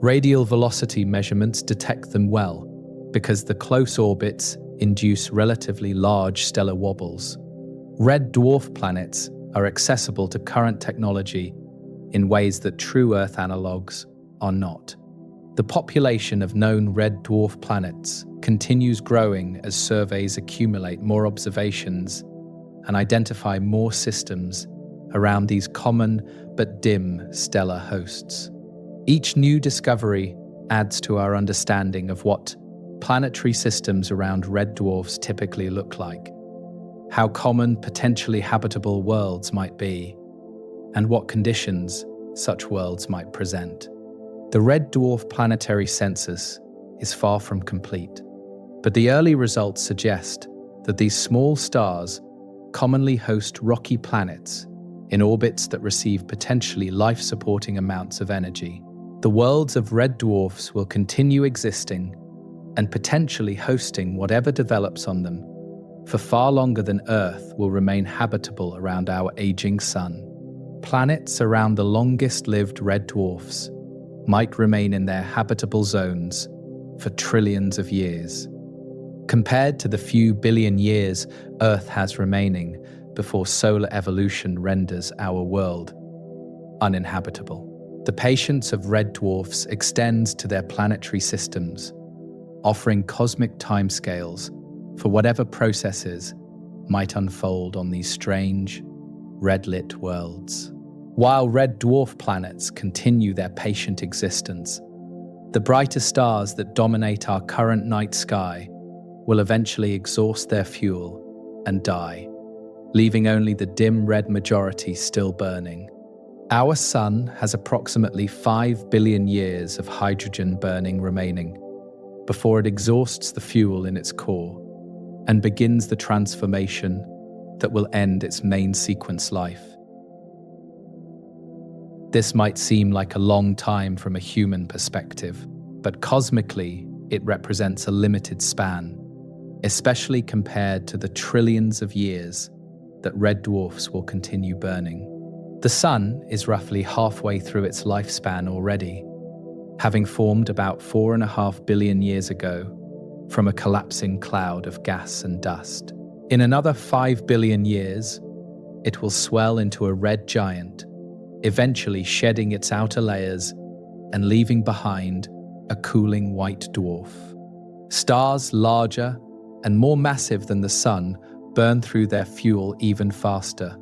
Radial velocity measurements detect them well because the close orbits induce relatively large stellar wobbles. Red dwarf planets are accessible to current technology in ways that true Earth analogues are not. The population of known red dwarf planets continues growing as surveys accumulate more observations and identify more systems around these common but dim stellar hosts. Each new discovery adds to our understanding of what planetary systems around red dwarfs typically look like, how common potentially habitable worlds might be, and what conditions such worlds might present. The red dwarf planetary census is far from complete, but the early results suggest that these small stars commonly host rocky planets in orbits that receive potentially life-supporting amounts of energy. The worlds of red dwarfs will continue existing and potentially hosting whatever develops on them for far longer than Earth will remain habitable around our aging sun. Planets around the longest-lived red dwarfs might remain in their habitable zones for trillions of years, compared to the few billion years Earth has remaining before solar evolution renders our world uninhabitable. The patience of red dwarfs extends to their planetary systems, offering cosmic timescales for whatever processes might unfold on these strange, red-lit worlds. While red dwarf planets continue their patient existence, the brighter stars that dominate our current night sky will eventually exhaust their fuel and die, leaving only the dim red majority still burning. Our sun has approximately 5 billion years of hydrogen burning remaining before it exhausts the fuel in its core and begins the transformation that will end its main sequence life. This might seem like a long time from a human perspective, but cosmically, it represents a limited span, especially compared to the trillions of years that red dwarfs will continue burning. The Sun is roughly halfway through its lifespan already, having formed about 4.5 billion years ago from a collapsing cloud of gas and dust. In another 5 billion years, it will swell into a red giant, eventually shedding its outer layers and leaving behind a cooling white dwarf. Stars larger and more massive than the Sun burn through their fuel even faster,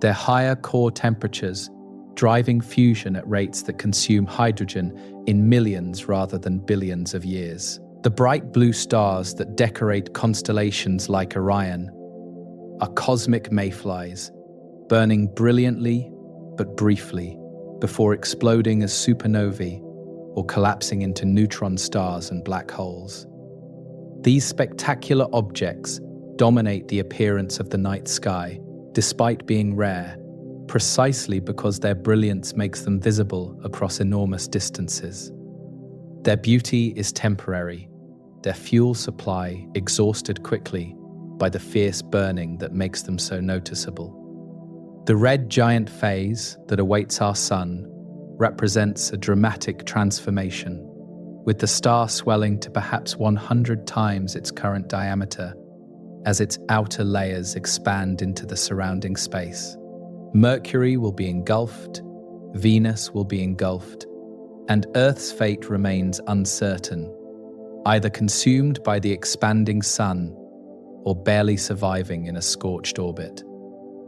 their higher core temperatures driving fusion at rates that consume hydrogen in millions rather than billions of years. The bright blue stars that decorate constellations like Orion are cosmic mayflies, burning brilliantly but briefly before exploding as supernovae or collapsing into neutron stars and black holes. These spectacular objects dominate the appearance of the night sky, despite being rare, precisely because their brilliance makes them visible across enormous distances. Their beauty is temporary, their fuel supply exhausted quickly by the fierce burning that makes them so noticeable. The red giant phase that awaits our sun represents a dramatic transformation, with the star swelling to perhaps 100 times its current diameter as its outer layers expand into the surrounding space. Mercury will be engulfed, Venus will be engulfed, and Earth's fate remains uncertain, either consumed by the expanding sun or barely surviving in a scorched orbit.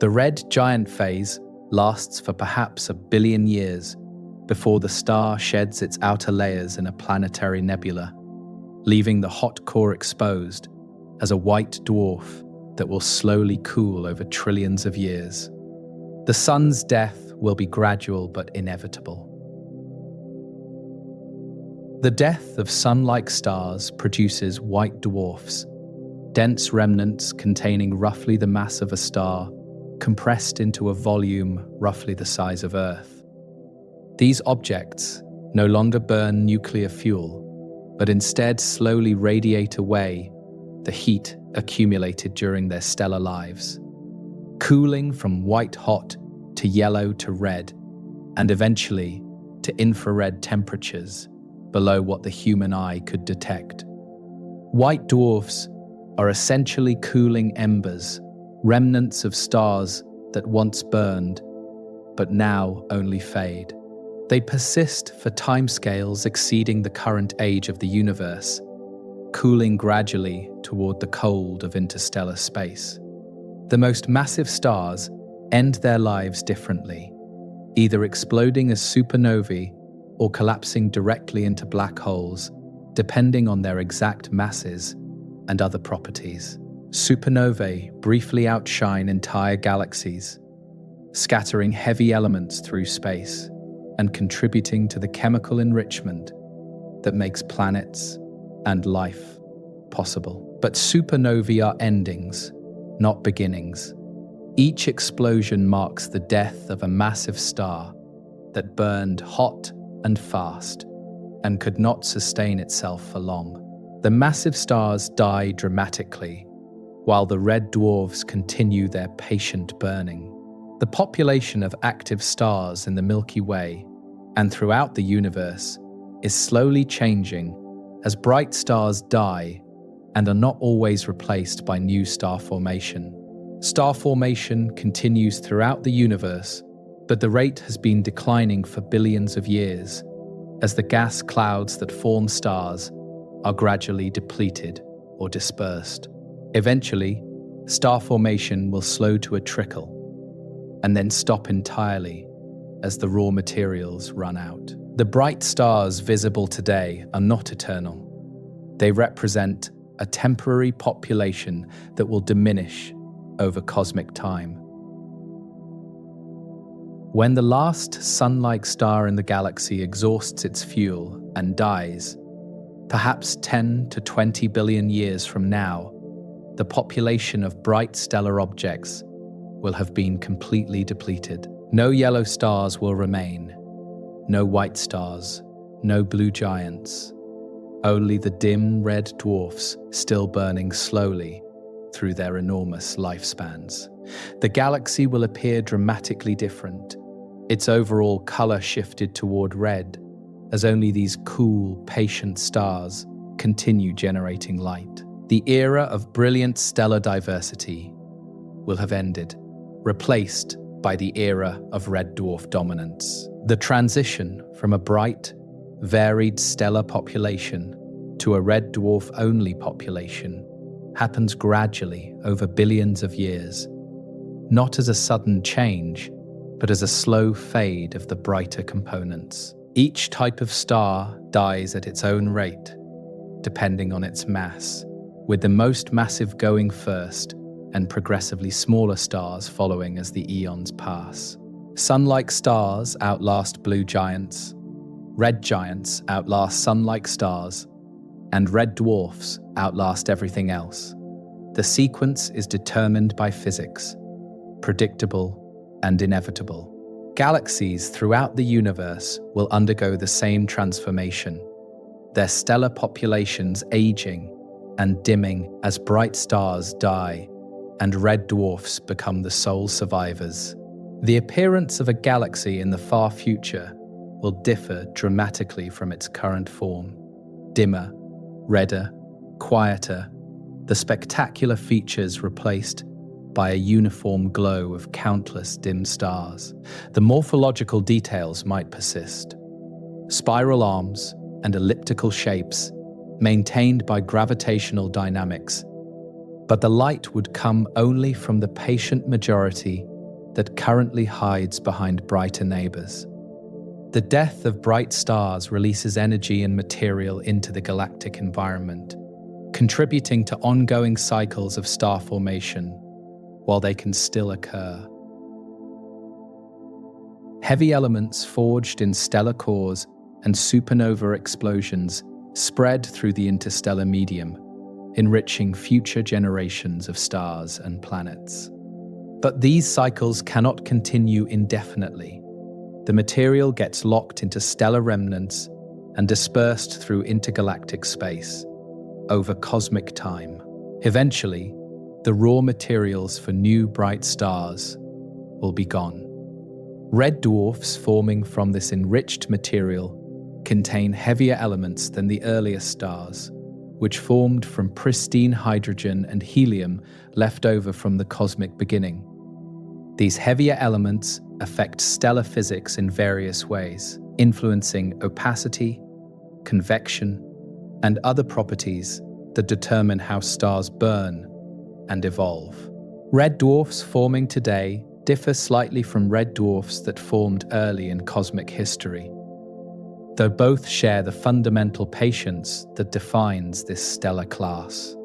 The red giant phase lasts for perhaps 1 billion years before the star sheds its outer layers in a planetary nebula, leaving the hot core exposed as a white dwarf that will slowly cool over trillions of years. The sun's death will be gradual but inevitable. The death of sun-like stars produces white dwarfs, dense remnants containing roughly the mass of a star, compressed into a volume roughly the size of Earth. These objects no longer burn nuclear fuel, but instead slowly radiate away the heat accumulated during their stellar lives, cooling from white-hot to yellow to red, and eventually to infrared temperatures below what the human eye could detect. White dwarfs are essentially cooling embers, remnants of stars that once burned, but now only fade. They persist for timescales exceeding the current age of the universe, cooling gradually toward the cold of interstellar space. The most massive stars end their lives differently, either exploding as supernovae or collapsing directly into black holes, depending on their exact masses and other properties. Supernovae briefly outshine entire galaxies, scattering heavy elements through space and contributing to the chemical enrichment that makes planets and life possible. But supernovae are endings, not beginnings. Each explosion marks the death of a massive star that burned hot and fast and could not sustain itself for long. The massive stars die dramatically, while the red dwarfs continue their patient burning. The population of active stars in the Milky Way and throughout the universe is slowly changing as bright stars die and are not always replaced by new star formation. Star formation continues throughout the universe, but the rate has been declining for billions of years as the gas clouds that form stars are gradually depleted or dispersed. Eventually, star formation will slow to a trickle and then stop entirely as the raw materials run out. The bright stars visible today are not eternal. They represent a temporary population that will diminish over cosmic time. When the last sun-like star in the galaxy exhausts its fuel and dies, perhaps 10 to 20 billion years from now, the population of bright stellar objects will have been completely depleted. No yellow stars will remain, no white stars, no blue giants, only the dim red dwarfs still burning slowly through their enormous lifespans. The galaxy will appear dramatically different, its overall color shifted toward red, as only these cool, patient stars continue generating light. The era of brilliant stellar diversity will have ended, replaced by the era of red dwarf dominance. The transition from a bright, varied stellar population to a red dwarf-only population happens gradually over billions of years, not as a sudden change, but as a slow fade of the brighter components. Each type of star dies at its own rate, depending on its mass, with the most massive going first and progressively smaller stars following as the eons pass. Sun-like stars outlast blue giants, red giants outlast sun-like stars, and red dwarfs outlast everything else. The sequence is determined by physics, predictable and inevitable. Galaxies throughout the universe will undergo the same transformation, their stellar populations aging and dimming as bright stars die and red dwarfs become the sole survivors. The appearance of a galaxy in the far future will differ dramatically from its current form. Dimmer, redder, quieter, the spectacular features replaced by a uniform glow of countless dim stars. The morphological details might persist. Spiral arms and elliptical shapes maintained by gravitational dynamics, but the light would come only from the patient majority that currently hides behind brighter neighbors. The death of bright stars releases energy and material into the galactic environment, contributing to ongoing cycles of star formation while they can still occur. Heavy elements forged in stellar cores and supernova explosions spread through the interstellar medium, enriching future generations of stars and planets. But these cycles cannot continue indefinitely. The material gets locked into stellar remnants and dispersed through intergalactic space over cosmic time. Eventually, the raw materials for new bright stars will be gone. Red dwarfs forming from this enriched material contain heavier elements than the earliest stars, which formed from pristine hydrogen and helium left over from the cosmic beginning. These heavier elements affect stellar physics in various ways, influencing opacity, convection, and other properties that determine how stars burn and evolve. Red dwarfs forming today differ slightly from red dwarfs that formed early in cosmic history, though both share the fundamental patience that defines this stellar class.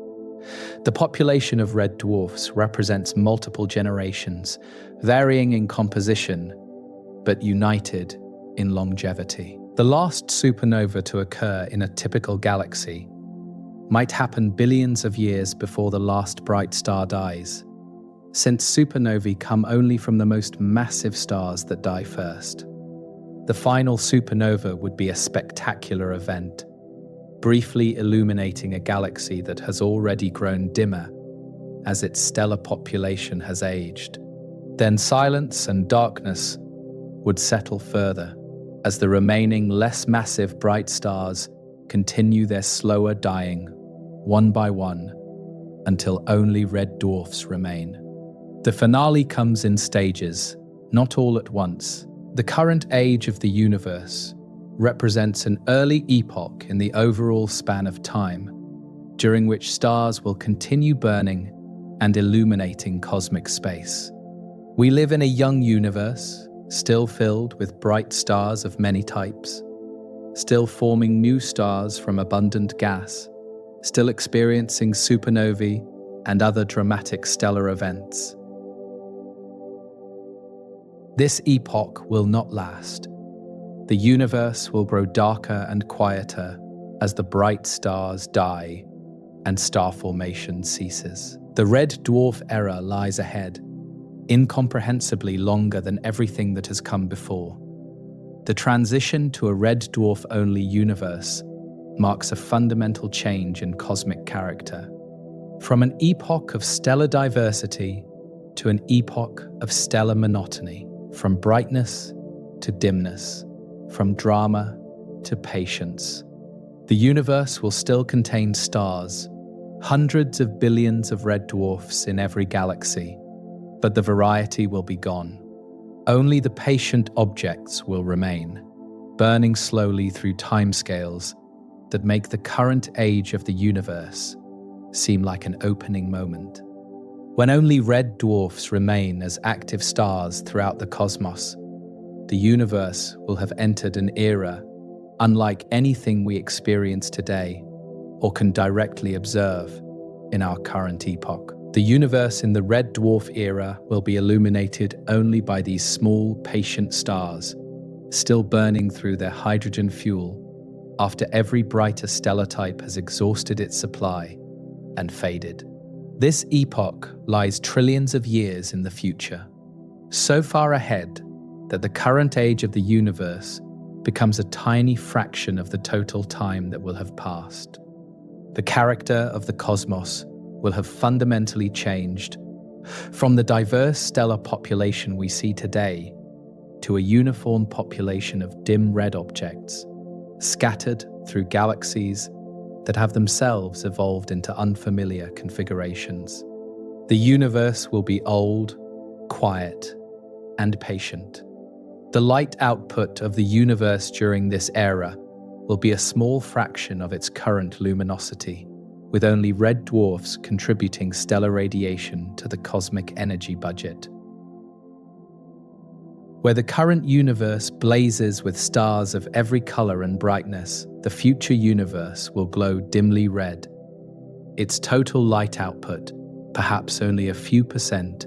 The population of red dwarfs represents multiple generations, varying in composition, but united in longevity. The last supernova to occur in a typical galaxy might happen billions of years before the last bright star dies, since supernovae come only from the most massive stars that die first. The final supernova would be a spectacular event, briefly illuminating a galaxy that has already grown dimmer as its stellar population has aged. Then silence and darkness would settle further as the remaining less massive bright stars continue their slower dying, one by one, until only red dwarfs remain. The finale comes in stages, not all at once. The current age of the universe represents an early epoch in the overall span of time, during which stars will continue burning and illuminating cosmic space. We live in a young universe, still filled with bright stars of many types, still forming new stars from abundant gas, still experiencing supernovae and other dramatic stellar events. This epoch will not last. The universe will grow darker and quieter as the bright stars die and star formation ceases. The red dwarf era lies ahead, incomprehensibly longer than everything that has come before. The transition to a red dwarf-only universe marks a fundamental change in cosmic character. From an epoch of stellar diversity to an epoch of stellar monotony, from brightness to dimness, from drama to patience. The universe will still contain stars, hundreds of billions of red dwarfs in every galaxy, but the variety will be gone. Only the patient objects will remain, burning slowly through timescales that make the current age of the universe seem like an opening moment. When only red dwarfs remain as active stars throughout the cosmos, the universe will have entered an era unlike anything we experience today or can directly observe in our current epoch. The universe in the red dwarf era will be illuminated only by these small, patient stars, still burning through their hydrogen fuel after every brighter stellar type has exhausted its supply and faded. This epoch lies trillions of years in the future, so far ahead that the current age of the universe becomes a tiny fraction of the total time that will have passed. The character of the cosmos will have fundamentally changed from the diverse stellar population we see today to a uniform population of dim red objects, scattered through galaxies that have themselves evolved into unfamiliar configurations. The universe will be old, quiet, and patient. The light output of the universe during this era will be a small fraction of its current luminosity, with only red dwarfs contributing stellar radiation to the cosmic energy budget. Where the current universe blazes with stars of every color and brightness, the future universe will glow dimly red. Its total light output, perhaps only a few %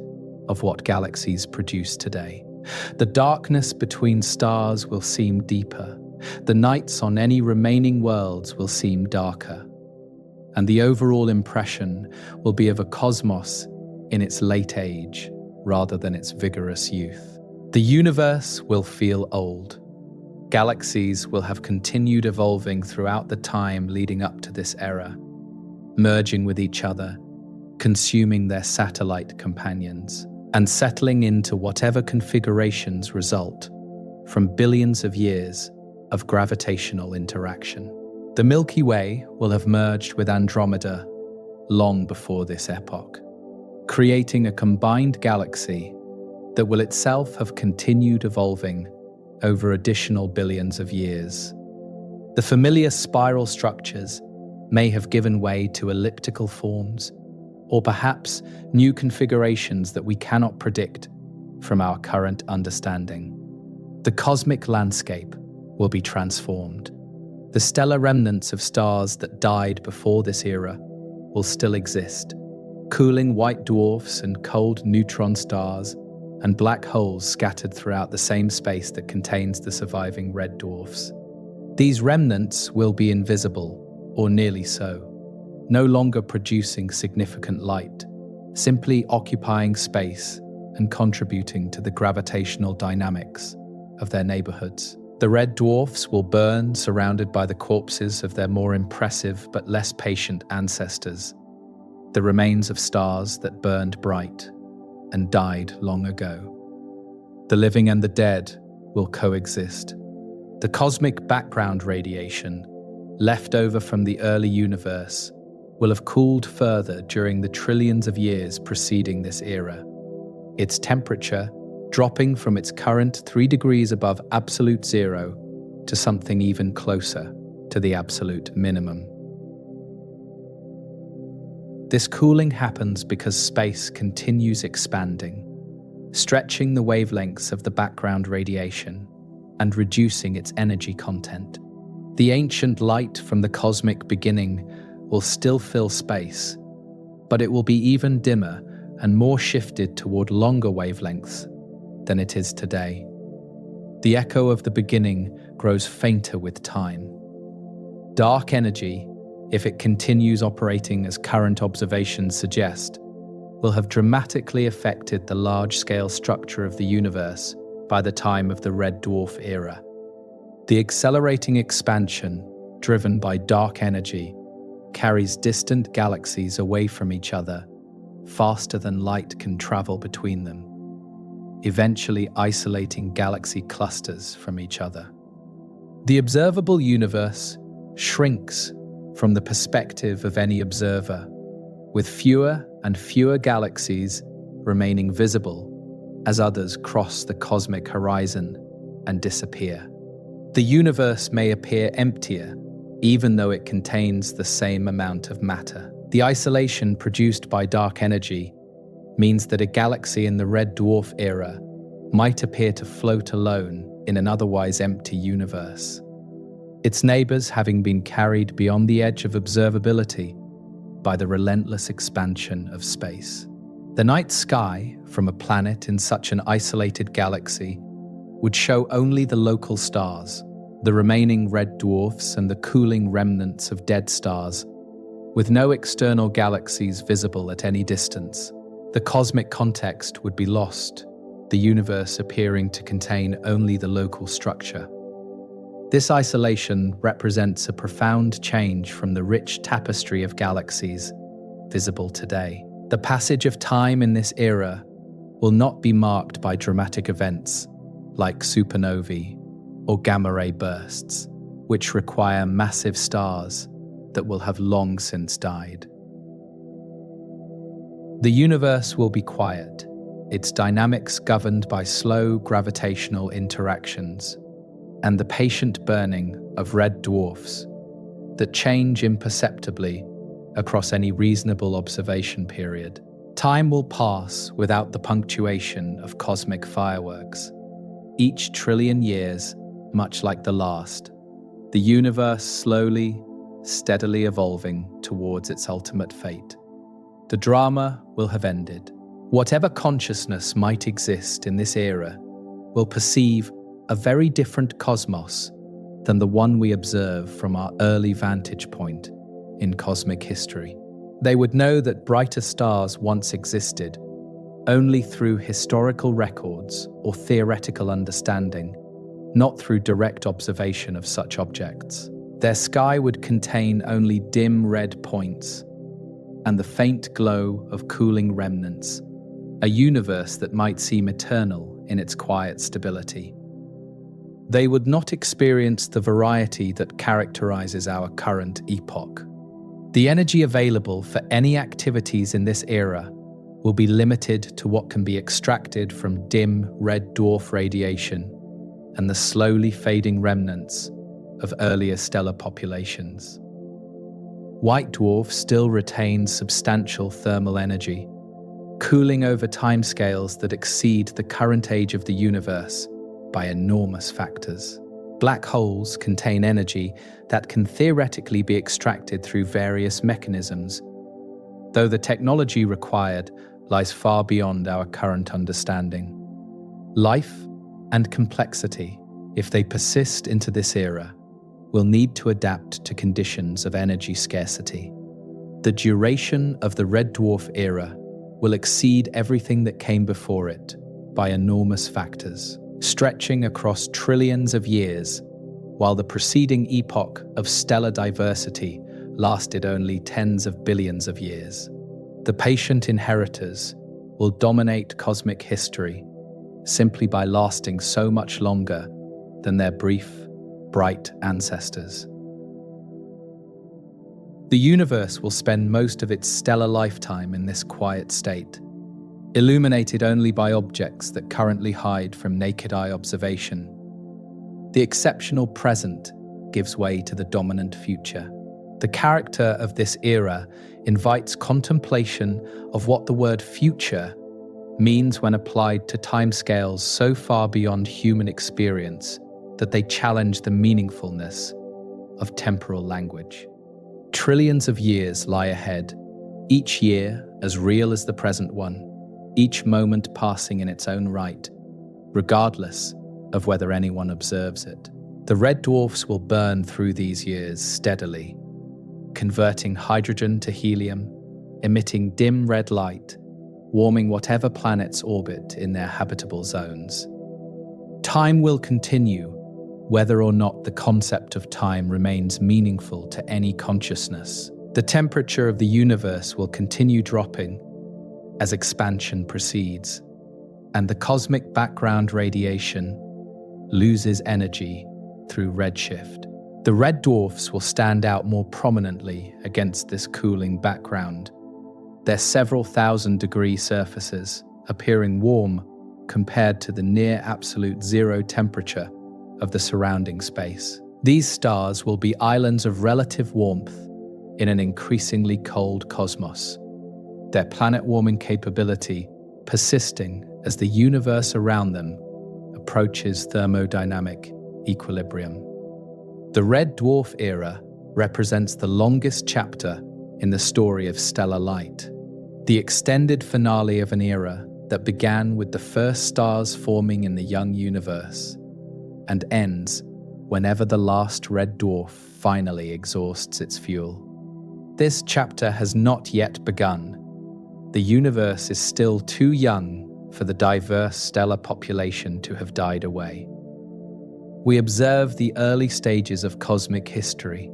of what galaxies produce today. The darkness between stars will seem deeper. The nights on any remaining worlds will seem darker. And the overall impression will be of a cosmos in its late age rather than its vigorous youth. The universe will feel old. Galaxies will have continued evolving throughout the time leading up to this era, merging with each other, consuming their satellite companions, and settling into whatever configurations result from billions of years of gravitational interaction. The Milky Way will have merged with Andromeda long before this epoch, creating a combined galaxy that will itself have continued evolving over additional billions of years. The familiar spiral structures may have given way to elliptical forms, or perhaps new configurations that we cannot predict from our current understanding. The cosmic landscape will be transformed. The stellar remnants of stars that died before this era will still exist. Cooling white dwarfs and cold neutron stars and black holes scattered throughout the same space that contains the surviving red dwarfs. These remnants will be invisible, or nearly so, no longer producing significant light, simply occupying space and contributing to the gravitational dynamics of their neighborhoods. The red dwarfs will burn surrounded by the corpses of their more impressive but less patient ancestors, the remains of stars that burned bright and died long ago. The living and the dead will coexist. The cosmic background radiation, left over from the early universe, will have cooled further during the trillions of years preceding this era, its temperature dropping from its current 3 degrees above absolute zero to something even closer to the absolute minimum. This cooling happens because space continues expanding, stretching the wavelengths of the background radiation and reducing its energy content. The ancient light from the cosmic beginning will still fill space, but it will be even dimmer and more shifted toward longer wavelengths than it is today. The echo of the beginning grows fainter with time. Dark energy, if it continues operating as current observations suggest, will have dramatically affected the large-scale structure of the universe by the time of the red dwarf era. The accelerating expansion, driven by dark energy, carries distant galaxies away from each other faster than light can travel between them, eventually isolating galaxy clusters from each other. The observable universe shrinks from the perspective of any observer, with fewer and fewer galaxies remaining visible as others cross the cosmic horizon and disappear. The universe may appear emptier, even though it contains the same amount of matter. The isolation produced by dark energy means that a galaxy in the red dwarf era might appear to float alone in an otherwise empty universe, its neighbors having been carried beyond the edge of observability by the relentless expansion of space. The night sky from a planet in such an isolated galaxy would show only the local stars, the remaining red dwarfs and the cooling remnants of dead stars, with no external galaxies visible at any distance. The cosmic context would be lost, the universe appearing to contain only the local structure. This isolation represents a profound change from the rich tapestry of galaxies visible today. The passage of time in this era will not be marked by dramatic events like supernovae or gamma-ray bursts, which require massive stars that will have long since died. The universe will be quiet, its dynamics governed by slow gravitational interactions and the patient burning of red dwarfs that change imperceptibly across any reasonable observation period. Time will pass without the punctuation of cosmic fireworks. Each trillion years, much like the last, the universe slowly, steadily evolving towards its ultimate fate. The drama will have ended. Whatever consciousness might exist in this era will perceive a very different cosmos than the one we observe from our early vantage point in cosmic history. They would know that brighter stars once existed, only through historical records or theoretical understanding, not through direct observation of such objects. Their sky would contain only dim red points and the faint glow of cooling remnants, a universe that might seem eternal in its quiet stability. They would not experience the variety that characterizes our current epoch. The energy available for any activities in this era will be limited to what can be extracted from dim red dwarf radiation and the slowly fading remnants of earlier stellar populations. White dwarfs still retain substantial thermal energy, cooling over timescales that exceed the current age of the universe by enormous factors. Black holes contain energy that can theoretically be extracted through various mechanisms, though the technology required lies far beyond our current understanding. Life and complexity, if they persist into this era, will need to adapt to conditions of energy scarcity. The duration of the red dwarf era will exceed everything that came before it by enormous factors, stretching across trillions of years, while the preceding epoch of stellar diversity lasted only tens of billions of years. The patient inheritors will dominate cosmic history simply by lasting so much longer than their brief, bright ancestors. The universe will spend most of its stellar lifetime in this quiet state, illuminated only by objects that currently hide from naked eye observation. The exceptional present gives way to the dominant future. The character of this era invites contemplation of what the word future means when applied to timescales so far beyond human experience that they challenge the meaningfulness of temporal language. Trillions of years lie ahead, each year as real as the present one, each moment passing in its own right, regardless of whether anyone observes it. The red dwarfs will burn through these years steadily, converting hydrogen to helium, emitting dim red light, warming whatever planets orbit in their habitable zones. Time will continue, whether or not the concept of time remains meaningful to any consciousness. The temperature of the universe will continue dropping as expansion proceeds, and the cosmic background radiation loses energy through redshift. The red dwarfs will stand out more prominently against this cooling background, their several thousand-degree surfaces appearing warm compared to the near absolute zero temperature of the surrounding space. These stars will be islands of relative warmth in an increasingly cold cosmos, their planet-warming capability persisting as the universe around them approaches thermodynamic equilibrium. The red dwarf era represents the longest chapter in the story of stellar light, the extended finale of an era that began with the first stars forming in the young universe and ends whenever the last red dwarf finally exhausts its fuel. This chapter has not yet begun. The universe is still too young for the diverse stellar population to have died away. We observe the early stages of cosmic history,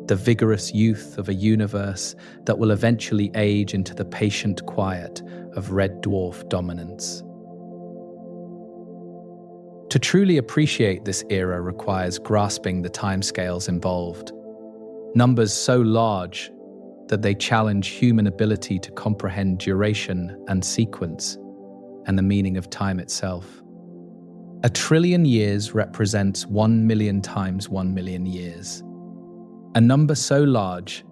the vigorous youth of a universe that will eventually age into the patient quiet of red dwarf dominance. To truly appreciate this era requires grasping the timescales involved, numbers so large that they challenge human ability to comprehend duration and sequence and the meaning of time itself. 1 trillion years represents 1 million times 1 million years, a number so large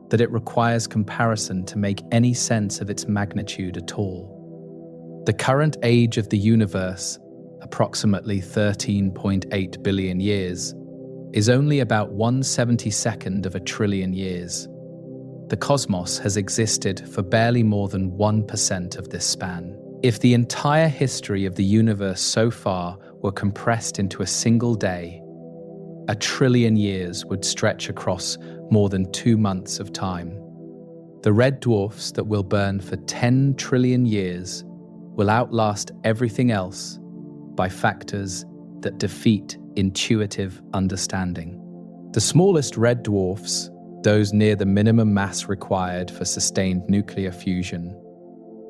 that it requires comparison to make any sense of its magnitude at all. The current age of the universe, approximately 13.8 billion years, is only about 1/72nd of a trillion years. The cosmos has existed for barely more than 1% of this span. If the entire history of the universe so far were compressed into a single day, 1 trillion years would stretch across more than 2 months of time. The red dwarfs that will burn for 10 trillion years will outlast everything else by factors that defeat intuitive understanding. The smallest red dwarfs, those near the minimum mass required for sustained nuclear fusion,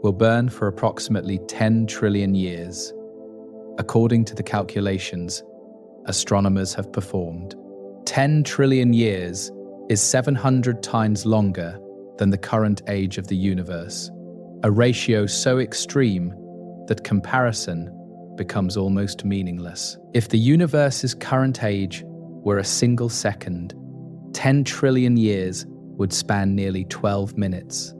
will burn for approximately 10 trillion years, according to the calculations astronomers have performed. 10 trillion years is 700 times longer than the current age of the universe, a ratio so extreme that comparison becomes almost meaningless. If the universe's current age were a single second, 10 trillion years would span nearly 12 minutes.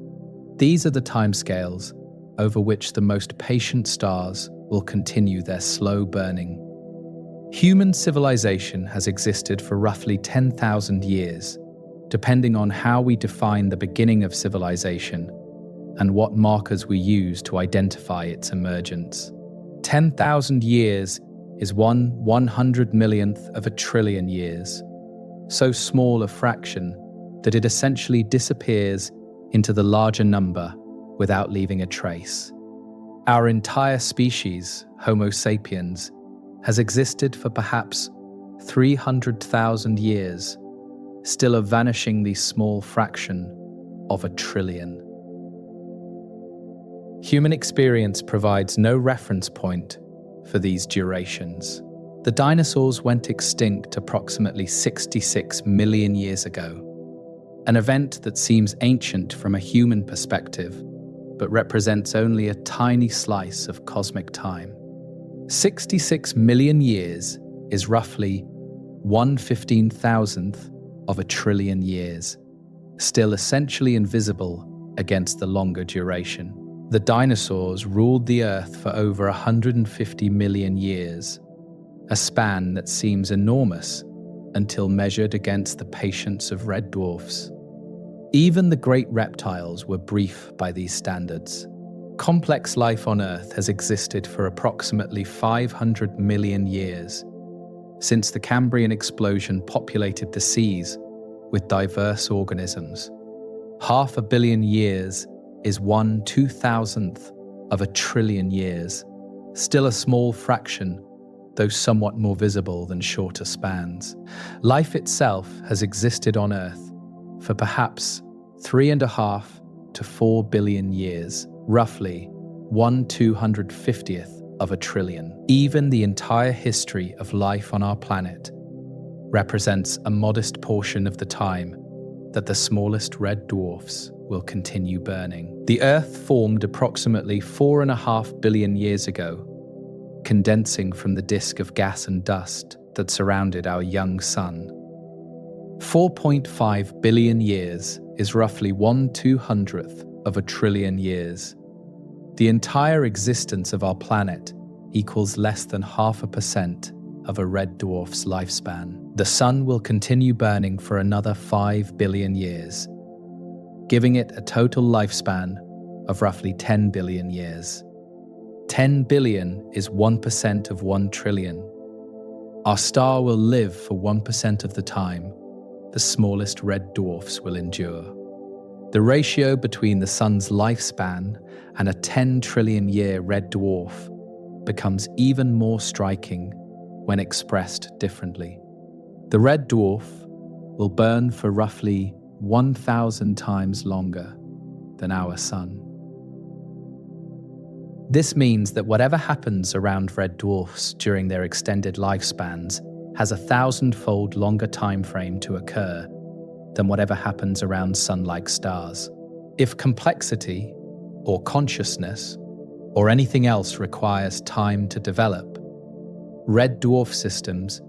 These are the timescales over which the most patient stars will continue their slow burning. Human civilization has existed for roughly 10,000 years, depending on how we define the beginning of civilization and what markers we use to identify its emergence. 10,000 years is 1/100 millionth of a trillion years, so small a fraction that it essentially disappears into the larger number without leaving a trace. Our entire species, Homo sapiens, has existed for perhaps 300,000 years, still a vanishingly small fraction of a trillion. Human experience provides no reference point for these durations. The dinosaurs went extinct approximately 66 million years ago, an event that seems ancient from a human perspective, but represents only a tiny slice of cosmic time. 66 million years is roughly 1/15,000th of a trillion years, still essentially invisible against the longer duration. The dinosaurs ruled the Earth for over 150 million years, a span that seems enormous until measured against the patience of red dwarfs. Even the great reptiles were brief by these standards. Complex life on Earth has existed for approximately 500 million years, since the Cambrian explosion populated the seas with diverse organisms. 500 million years is 1/2000th of a trillion years, still a small fraction, though somewhat more visible than shorter spans. Life itself has existed on Earth for perhaps 3.5 to 4 billion years, roughly 1/250th of a trillion. Even the entire history of life on our planet represents a modest portion of the time that the smallest red dwarfs will continue burning. The Earth formed approximately 4.5 billion years ago, condensing from the disk of gas and dust that surrounded our young sun. 4.5 billion years is roughly 1/200th of a trillion years. The entire existence of our planet equals less than 0.5% of a red dwarf's lifespan. The sun will continue burning for another 5 billion years, giving it a total lifespan of roughly 10 billion years. 10 billion is 1% of 1 trillion. Our star will live for 1% of the time the smallest red dwarfs will endure. The ratio between the sun's lifespan and a 10 trillion year red dwarf becomes even more striking when expressed differently. The red dwarf will burn for roughly 1,000 times longer than our sun. This means that whatever happens around red dwarfs during their extended lifespans has a 1,000-fold longer time frame to occur than whatever happens around sun-like stars. If complexity, or consciousness, or anything else requires time to develop, red dwarf systems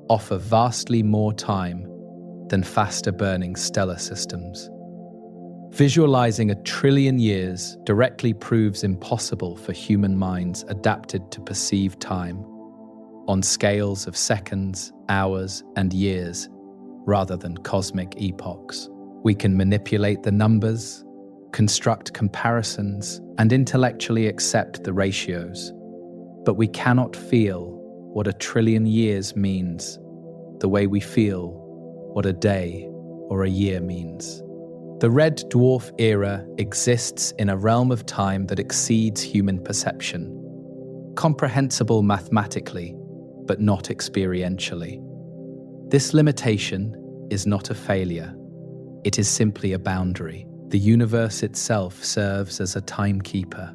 offer vastly more time than faster-burning stellar systems. Visualizing 1 trillion years directly proves impossible for human minds adapted to perceive time on scales of seconds, hours, and years, rather than cosmic epochs. We can manipulate the numbers, construct comparisons, and intellectually accept the ratios, but we cannot feel what 1 trillion years means the way we feel what a day or a year means. The red dwarf era exists in a realm of time that exceeds human perception, comprehensible mathematically, but not experientially. This limitation is not a failure. It is simply a boundary. The universe itself serves as a timekeeper,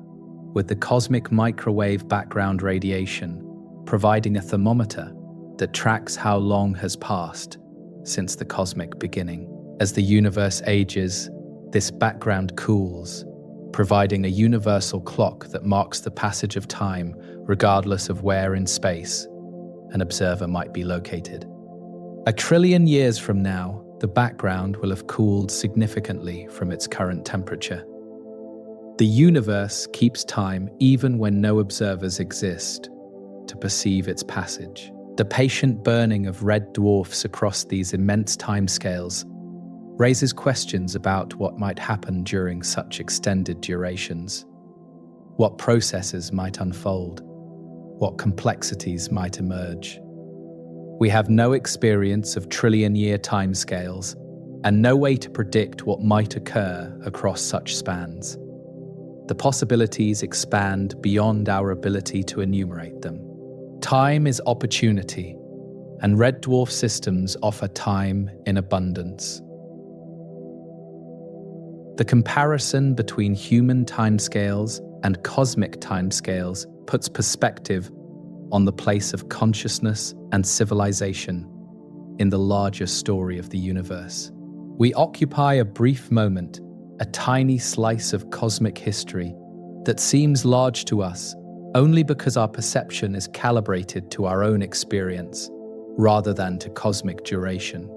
with the cosmic microwave background radiation providing a thermometer that tracks how long has passed since the cosmic beginning. As the universe ages, this background cools, providing a universal clock that marks the passage of time regardless of where in space an observer might be located. 1 trillion years from now, the background will have cooled significantly from its current temperature. The universe keeps time even when no observers exist to perceive its passage. The patient burning of red dwarfs across these immense timescales raises questions about what might happen during such extended durations. What processes might unfold? What complexities might emerge? We have no experience of trillion-year timescales and no way to predict what might occur across such spans. The possibilities expand beyond our ability to enumerate them. Time is opportunity, and red dwarf systems offer time in abundance. The comparison between human timescales and cosmic timescales puts perspective on the place of consciousness and civilization in the larger story of the universe. We occupy a brief moment, a tiny slice of cosmic history that seems large to us only because our perception is calibrated to our own experience rather than to cosmic duration.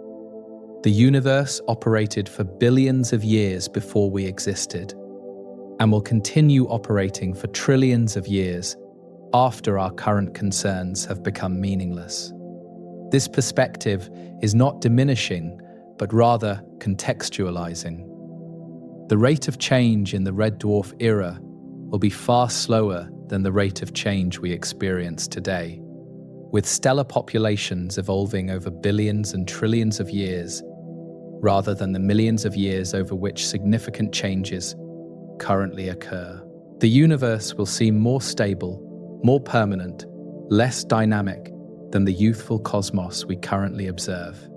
The universe operated for billions of years before we existed, and will continue operating for trillions of years after our current concerns have become meaningless. This perspective is not diminishing, but rather contextualizing. The rate of change in the red dwarf era will be far slower than the rate of change we experience today. With stellar populations evolving over billions and trillions of years, rather than the millions of years over which significant changes currently occur. The universe will seem more stable, more permanent, less dynamic than the youthful cosmos we currently observe.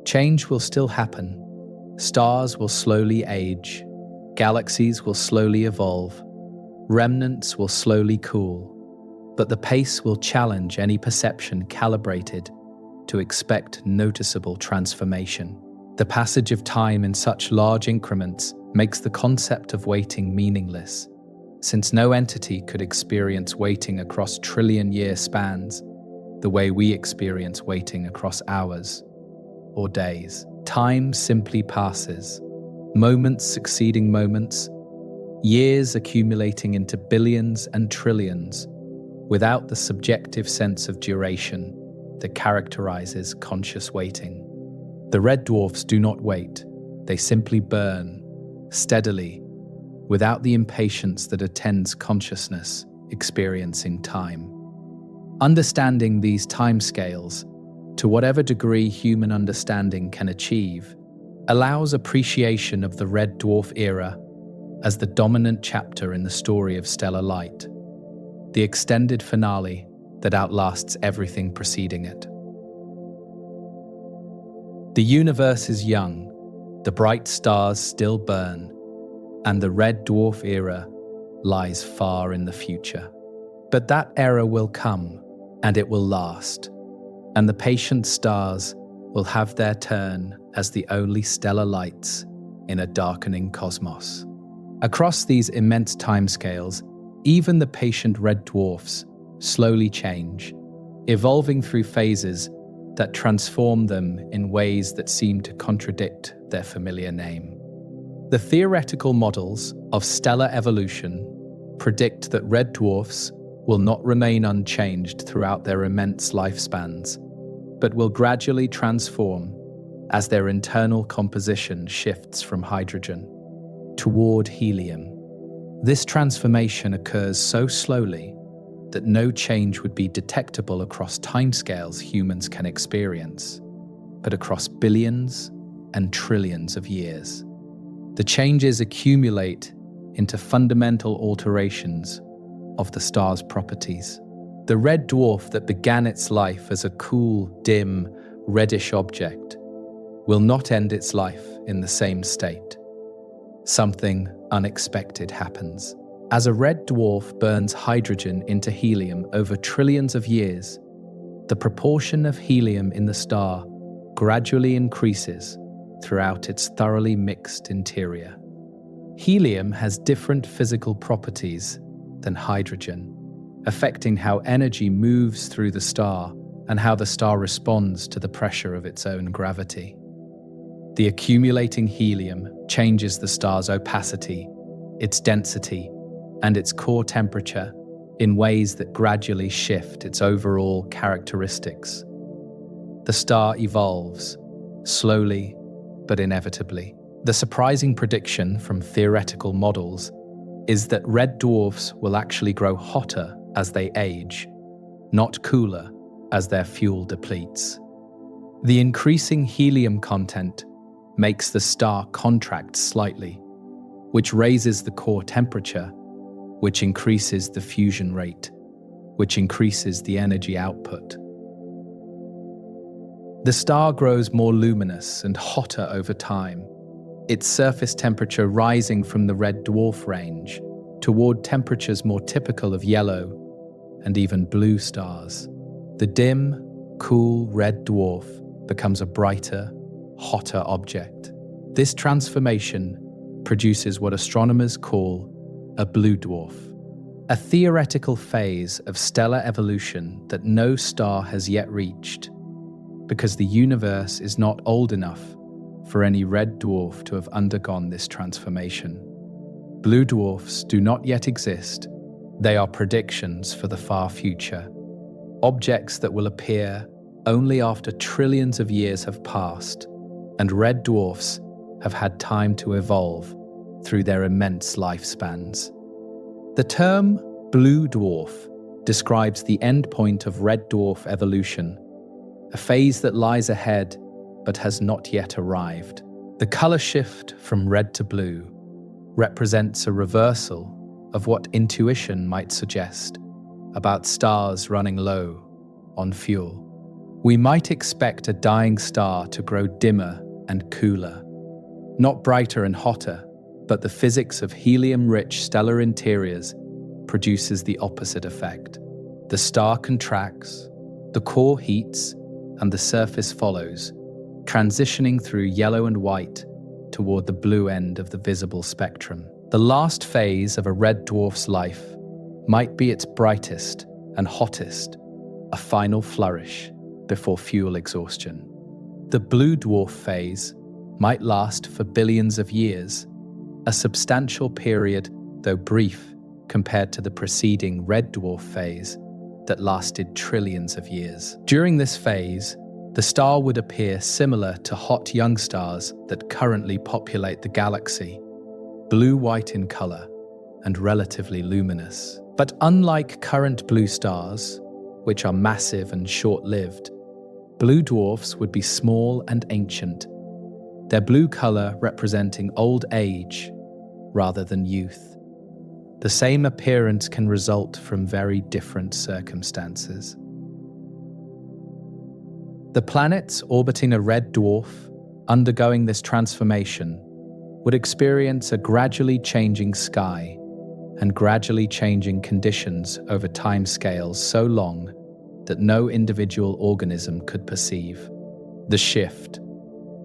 Change will still happen. Stars will slowly age, galaxies will slowly evolve, remnants will slowly cool, but the pace will challenge any perception calibrated to expect noticeable transformation. The passage of time in such large increments makes the concept of waiting meaningless, since no entity could experience waiting across trillion-year spans the way we experience waiting across hours or days. Time simply passes, moments succeeding moments, years accumulating into billions and trillions, without the subjective sense of duration that characterizes conscious waiting. The red dwarfs do not wait, they simply burn, steadily, without the impatience that attends consciousness experiencing time. Understanding these timescales, to whatever degree human understanding can achieve, allows appreciation of the red dwarf era as the dominant chapter in the story of stellar light, the extended finale that outlasts everything preceding it. The universe is young, the bright stars still burn, and the red dwarf era lies far in the future. But that era will come, and it will last, and the patient stars will have their turn as the only stellar lights in a darkening cosmos. Across these immense timescales, even the patient red dwarfs slowly change, evolving through phases that transform them in ways that seem to contradict their familiar name. The theoretical models of stellar evolution predict that red dwarfs will not remain unchanged throughout their immense lifespans, but will gradually transform as their internal composition shifts from hydrogen toward helium. This transformation occurs so slowly that no change would be detectable across timescales humans can experience, but across billions and trillions of years. The changes accumulate into fundamental alterations of the star's properties. The red dwarf that began its life as a cool, dim, reddish object will not end its life in the same state. Something unexpected happens. As a red dwarf burns hydrogen into helium over trillions of years, the proportion of helium in the star gradually increases throughout its thoroughly mixed interior. Helium has different physical properties than hydrogen, affecting how energy moves through the star and how the star responds to the pressure of its own gravity. The accumulating helium changes the star's opacity, its density, and its core temperature in ways that gradually shift its overall characteristics. The star evolves, slowly but inevitably. The surprising prediction from theoretical models is that red dwarfs will actually grow hotter as they age, not cooler as their fuel depletes. The increasing helium content makes the star contract slightly, which raises the core temperature, which increases the fusion rate, which increases the energy output. The star grows more luminous and hotter over time, its surface temperature rising from the red dwarf range toward temperatures more typical of yellow and even blue stars. The dim, cool red dwarf becomes a brighter, hotter object. This transformation produces what astronomers call a blue dwarf, a theoretical phase of stellar evolution that no star has yet reached, because the universe is not old enough for any red dwarf to have undergone this transformation. Blue dwarfs do not yet exist. They are predictions for the far future, objects that will appear only after trillions of years have passed, and red dwarfs have had time to evolve through their immense lifespans. The term blue dwarf describes the endpoint of red dwarf evolution, a phase that lies ahead but has not yet arrived. The color shift from red to blue represents a reversal of what intuition might suggest about stars running low on fuel. We might expect a dying star to grow dimmer and cooler, not brighter and hotter, but the physics of helium-rich stellar interiors produces the opposite effect. The star contracts, the core heats, and the surface follows, transitioning through yellow and white toward the blue end of the visible spectrum. The last phase of a red dwarf's life might be its brightest and hottest, a final flourish before fuel exhaustion. The blue dwarf phase might last for billions of years, a substantial period, though brief, compared to the preceding red dwarf phase that lasted trillions of years. During this phase, the star would appear similar to hot young stars that currently populate the galaxy, blue-white in color and relatively luminous. But unlike current blue stars, which are massive and short-lived, blue dwarfs would be small and ancient, their blue color representing old age rather than youth. The same appearance can result from very different circumstances. The planets orbiting a red dwarf, undergoing this transformation, would experience a gradually changing sky and gradually changing conditions over timescales so long that no individual organism could perceive. The shift.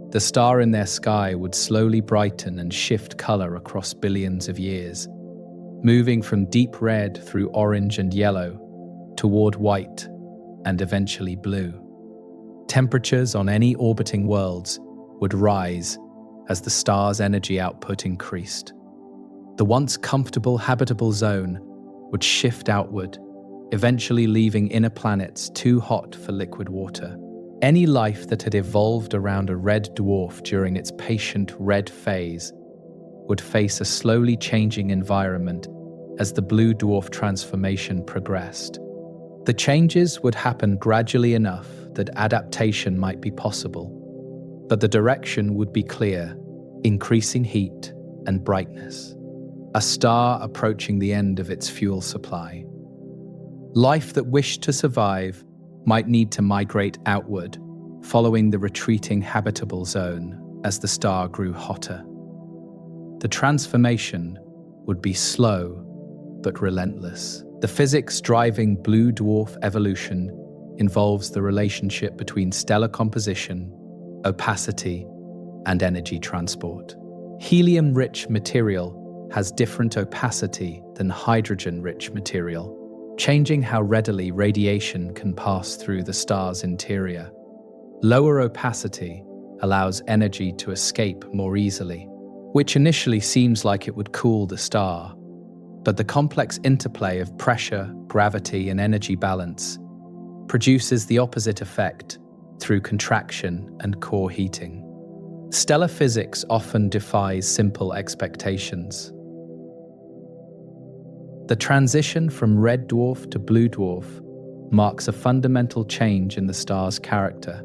The star in their sky would slowly brighten and shift color across billions of years, moving from deep red through orange and yellow toward white and eventually blue. Temperatures on any orbiting worlds would rise as the star's energy output increased. The once comfortable habitable zone would shift outward, eventually leaving inner planets too hot for liquid water. Any life that had evolved around a red dwarf during its patient red phase would face a slowly changing environment as the blue dwarf transformation progressed. The changes would happen gradually enough that adaptation might be possible, but the direction would be clear: increasing heat, and brightness. A star approaching the end of its fuel supply. Life that wished to survive might need to migrate outward, following the retreating habitable zone as the star grew hotter. The transformation would be slow but relentless. The physics driving blue dwarf evolution involves the relationship between stellar composition, opacity, and energy transport. Helium-rich material has different opacity than hydrogen-rich material, changing how readily radiation can pass through the star's interior. Lower opacity allows energy to escape more easily, which initially seems like it would cool the star, but the complex interplay of pressure, gravity, and energy balance produces the opposite effect through contraction and core heating. Stellar physics often defies simple expectations. The transition from red dwarf to blue dwarf marks a fundamental change in the star's character,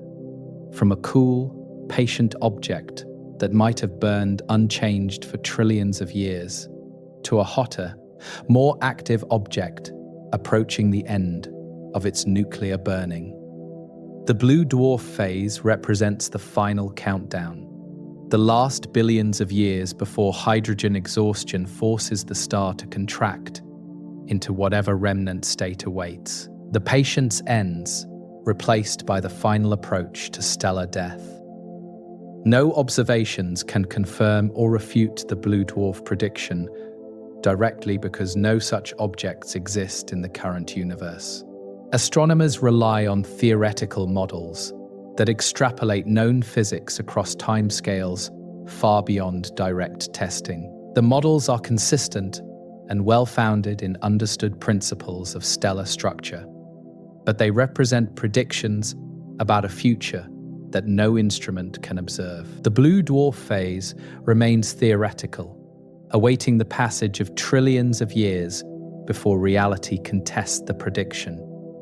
from a cool, patient object that might have burned unchanged for trillions of years, to a hotter, more active object approaching the end of its nuclear burning. The blue dwarf phase represents the final countdown, the last billions of years before hydrogen exhaustion forces the star to contract into whatever remnant state awaits. The patience ends, replaced by the final approach to stellar death. No observations can confirm or refute the blue dwarf prediction, directly because no such objects exist in the current universe. Astronomers rely on theoretical models that extrapolate known physics across timescales far beyond direct testing. The models are consistent and well-founded in understood principles of stellar structure, but they represent predictions about a future that no instrument can observe. The blue dwarf phase remains theoretical, awaiting the passage of trillions of years before reality can test the prediction.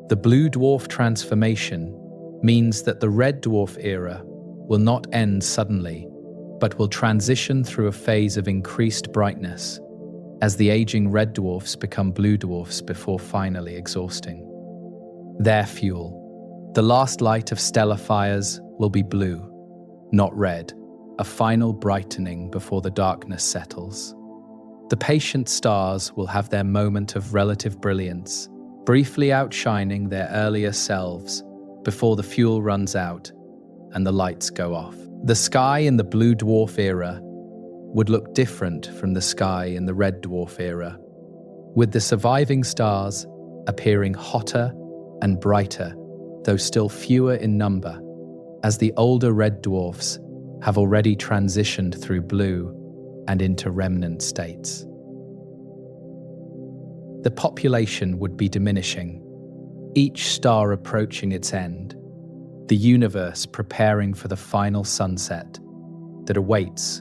The blue dwarf transformation means that the red dwarf era will not end suddenly, but will transition through a phase of increased brightness as the aging red dwarfs become blue dwarfs before finally exhausting. Their fuel, the last light of stellar fires, will be blue, not red, a final brightening before the darkness settles. The patient stars will have their moment of relative brilliance, briefly outshining their earlier selves before the fuel runs out and the lights go off. The sky in the blue dwarf era would look different from the sky in the red dwarf era, with the surviving stars appearing hotter and brighter, though still fewer in number, as the older red dwarfs have already transitioned through blue and into remnant states. The population would be diminishing, each star approaching its end, the universe preparing for the final sunset that awaits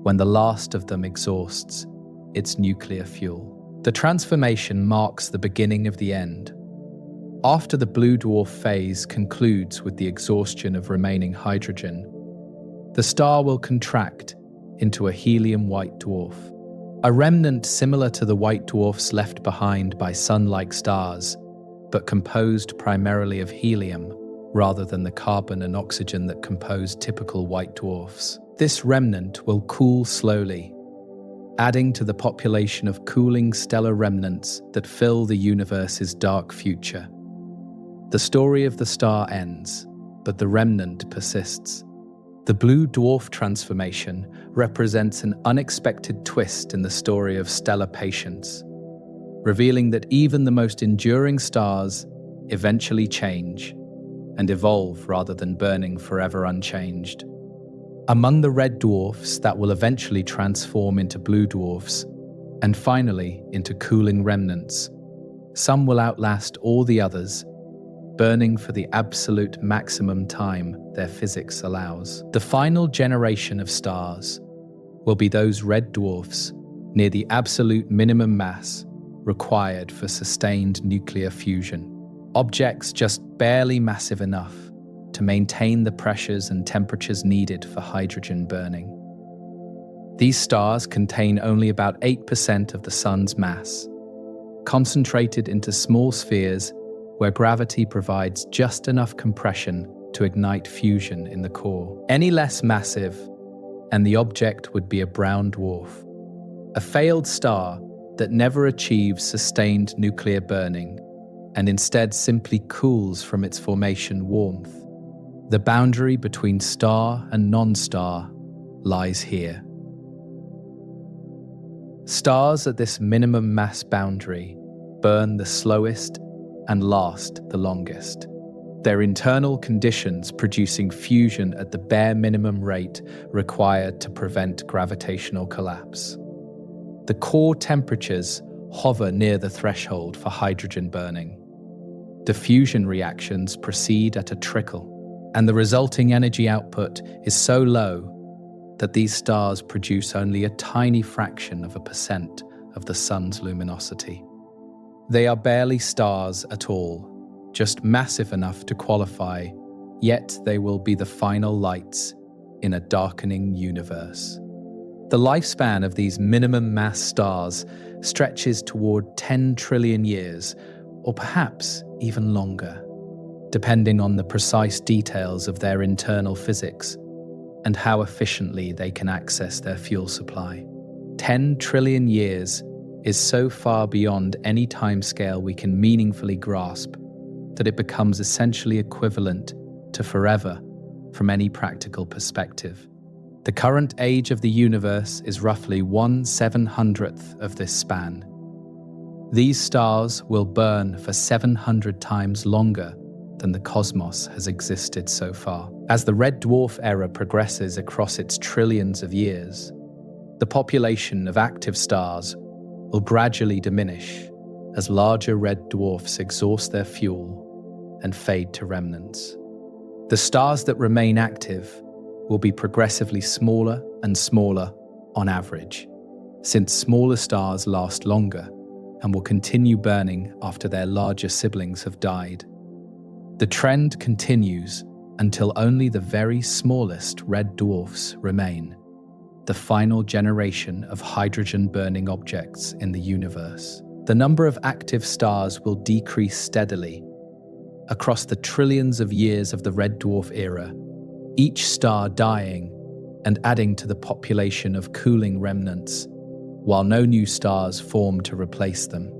when the last of them exhausts its nuclear fuel. The transformation marks the beginning of the end. After the blue dwarf phase concludes with the exhaustion of remaining hydrogen, the star will contract into a helium-white dwarf, a remnant similar to the white dwarfs left behind by sun-like stars, but composed primarily of helium rather than the carbon and oxygen that compose typical white dwarfs. This remnant will cool slowly, adding to the population of cooling stellar remnants that fill the universe's dark future. The story of the star ends, but the remnant persists. The blue dwarf transformation represents an unexpected twist in the story of stellar patience, revealing that even the most enduring stars eventually change and evolve rather than burning forever unchanged. Among the red dwarfs that will eventually transform into blue dwarfs, and finally into cooling remnants, some will outlast all the others, burning for the absolute maximum time their physics allows. The final generation of stars will be those red dwarfs near the absolute minimum mass required for sustained nuclear fusion. Objects just barely massive enough to maintain the pressures and temperatures needed for hydrogen burning. These stars contain only about 8% of the Sun's mass, concentrated into small spheres where gravity provides just enough compression to ignite fusion in the core. Any less massive, and the object would be a brown dwarf, a failed star that never achieves sustained nuclear burning and instead simply cools from its formation warmth. The boundary between star and non-star lies here. Stars at this minimum mass boundary burn the slowest and last the longest, their internal conditions producing fusion at the bare minimum rate required to prevent gravitational collapse. The core temperatures hover near the threshold for hydrogen burning. Diffusion reactions proceed at a trickle, and the resulting energy output is so low that these stars produce only a tiny fraction of a percent of the Sun's luminosity. They are barely stars at all, just massive enough to qualify, yet they will be the final lights in a darkening universe. The lifespan of these minimum mass stars stretches toward 10 trillion years, or perhaps even longer, depending on the precise details of their internal physics and how efficiently they can access their fuel supply. 10 trillion years is so far beyond any timescale we can meaningfully grasp that it becomes essentially equivalent to forever from any practical perspective. The current age of the universe is roughly 1/700th of this span. These stars will burn for 700 times longer than the cosmos has existed so far. As the red dwarf era progresses across its trillions of years, the population of active stars will gradually diminish as larger red dwarfs exhaust their fuel and fade to remnants. The stars that remain active will be progressively smaller and smaller on average, since smaller stars last longer and will continue burning after their larger siblings have died. The trend continues until only the very smallest red dwarfs remain, the final generation of hydrogen-burning objects in the universe. The number of active stars will decrease steadily. Across the trillions of years of the red dwarf era, each star dying and adding to the population of cooling remnants, while no new stars form to replace them.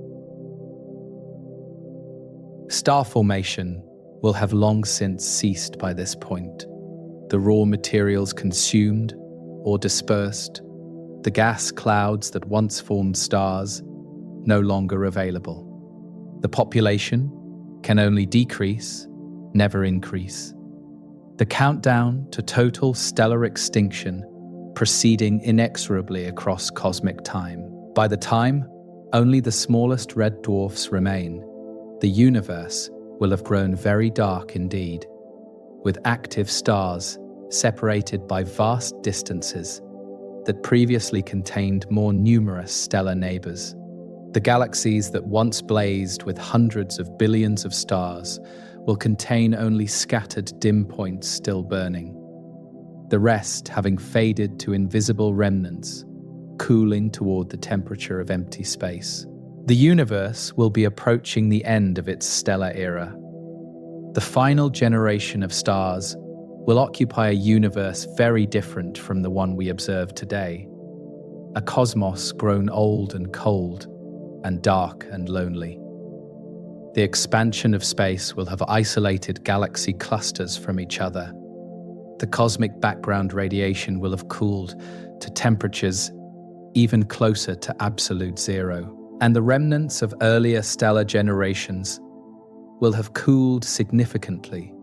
Star formation will have long since ceased by this point. The raw materials consumed or dispersed, the gas clouds that once formed stars, no longer available. The population can only decrease, never increase. The countdown to total stellar extinction proceeding inexorably across cosmic time. By the time only the smallest red dwarfs remain, the universe will have grown very dark indeed, with active stars separated by vast distances that previously contained more numerous stellar neighbors. The galaxies that once blazed with hundreds of billions of stars will contain only scattered dim points still burning, the rest having faded to invisible remnants, cooling toward the temperature of empty space. The universe will be approaching the end of its stellar era. The final generation of stars will occupy a universe very different from the one we observe today, a cosmos grown old and cold and dark and lonely. The expansion of space will have isolated galaxy clusters from each other. The cosmic background radiation will have cooled to temperatures even closer to absolute zero, and the remnants of earlier stellar generations will have cooled significantly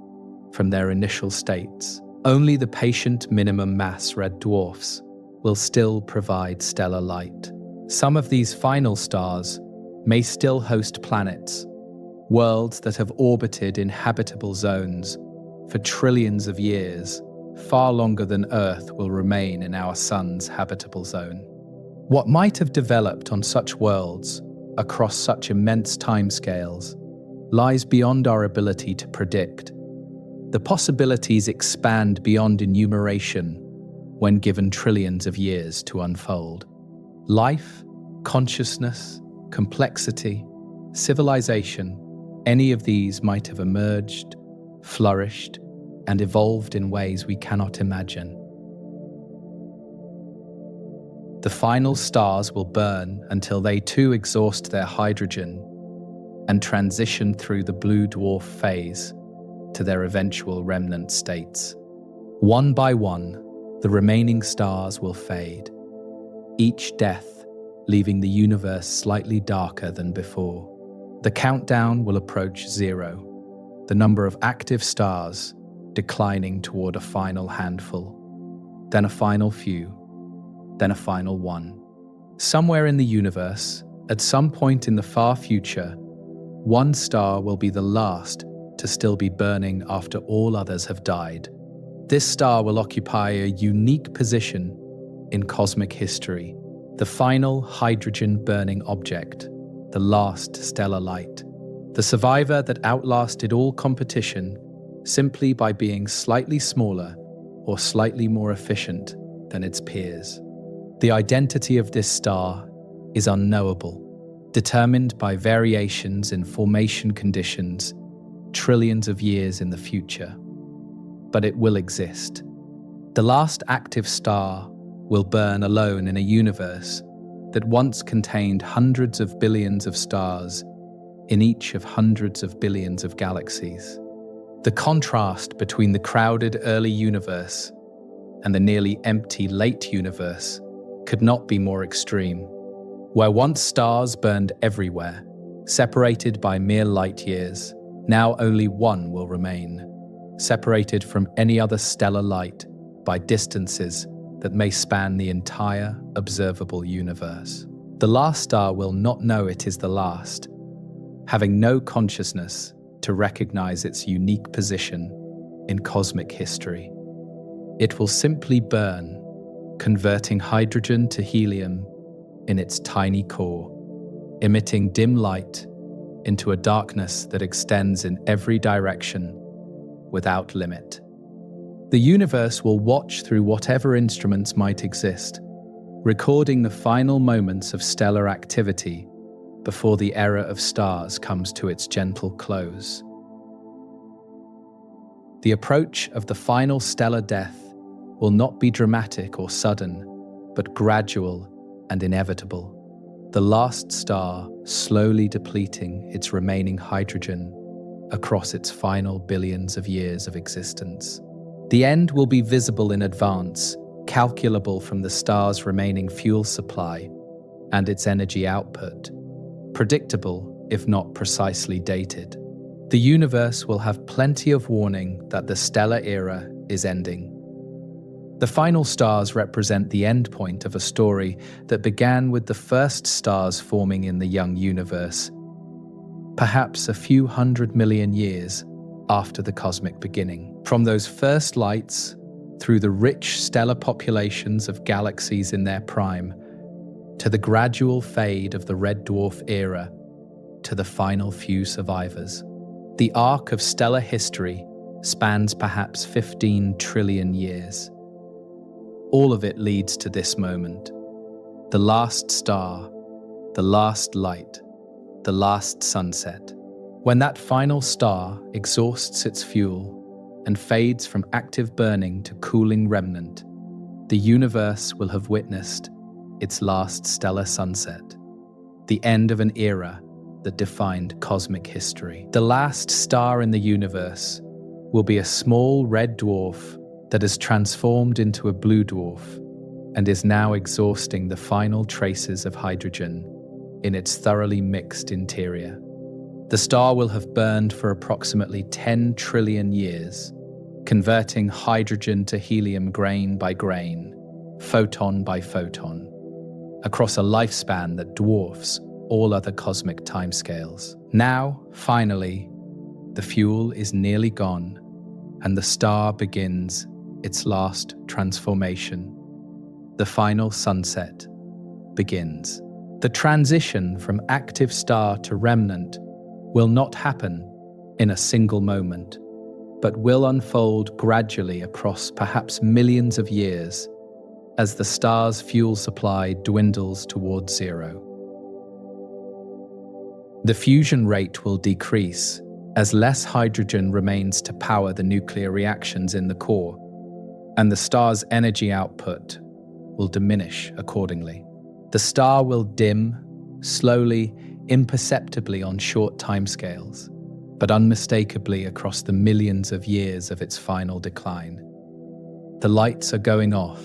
from their initial states. Only the patient minimum mass red dwarfs will still provide stellar light. Some of these final stars may still host planets, worlds that have orbited in habitable zones for trillions of years, far longer than Earth will remain in our Sun's habitable zone. What might have developed on such worlds across such immense timescales lies beyond our ability to predict. The possibilities expand beyond enumeration, when given trillions of years to unfold. Life, consciousness, complexity, civilization, any of these might have emerged, flourished, and evolved in ways we cannot imagine. The final stars will burn until they too exhaust their hydrogen and transition through the blue dwarf phase to their eventual remnant states. One by one, the remaining stars will fade, each death leaving the universe slightly darker than before. The countdown will approach 0, the number of active stars declining toward a final handful, then a final few, then a final one. Somewhere in the universe, at some point in the far future, one star will be the last to still be burning after all others have died. This star will occupy a unique position in cosmic history, the final hydrogen-burning object, the last stellar light, the survivor that outlasted all competition simply by being slightly smaller or slightly more efficient than its peers. The identity of this star is unknowable, determined by variations in formation conditions trillions of years in the future. But it will exist. The last active star will burn alone in a universe that once contained hundreds of billions of stars in each of hundreds of billions of galaxies. The contrast between the crowded early universe and the nearly empty late universe could not be more extreme. Where once stars burned everywhere, separated by mere light years, now only one will remain, separated from any other stellar light by distances that may span the entire observable universe. The last star will not know it is the last, having no consciousness to recognize its unique position in cosmic history. It will simply burn, converting hydrogen to helium in its tiny core, emitting dim light into a darkness that extends in every direction without limit. The universe will watch through whatever instruments might exist, recording the final moments of stellar activity before the era of stars comes to its gentle close. The approach of the final stellar death will not be dramatic or sudden, but gradual and inevitable. The last star slowly depleting its remaining hydrogen across its final billions of years of existence. The end will be visible in advance, calculable from the star's remaining fuel supply and its energy output, predictable if not precisely dated. The universe will have plenty of warning that the stellar era is ending. The final stars represent the endpoint of a story that began with the first stars forming in the young universe, perhaps a few 100 million years after the cosmic beginning. From those first lights, through the rich stellar populations of galaxies in their prime, to the gradual fade of the red dwarf era, to the final few survivors. The arc of stellar history spans perhaps 15 trillion years. All of it leads to this moment. The last star, the last light, the last sunset. When that final star exhausts its fuel and fades from active burning to cooling remnant, the universe will have witnessed its last stellar sunset, the end of an era that defined cosmic history. The last star in the universe will be a small red dwarf that has transformed into a blue dwarf and is now exhausting the final traces of hydrogen in its thoroughly mixed interior. The star will have burned for approximately 10 trillion years, converting hydrogen to helium grain by grain, photon by photon, across a lifespan that dwarfs all other cosmic timescales. Now, finally, the fuel is nearly gone, and the star begins its last transformation. The final sunset begins. The transition from active star to remnant will not happen in a single moment, but will unfold gradually across perhaps millions of years as the star's fuel supply dwindles towards zero. The fusion rate will decrease as less hydrogen remains to power the nuclear reactions in the core, and the star's energy output will diminish accordingly. The star will dim, slowly, imperceptibly on short timescales, but unmistakably across the millions of years of its final decline. The lights are going off.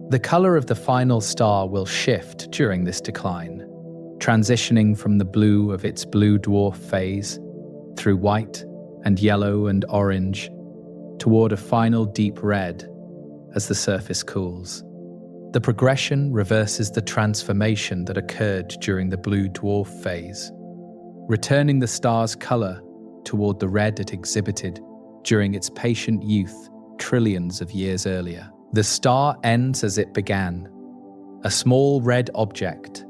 The color of the final star will shift during this decline, transitioning from the blue of its blue dwarf phase through white and yellow and orange toward a final deep red as the surface cools. The progression reverses the transformation that occurred during the blue dwarf phase, returning the star's color toward the red it exhibited during its patient youth trillions of years earlier. The star ends as it began, a small red object,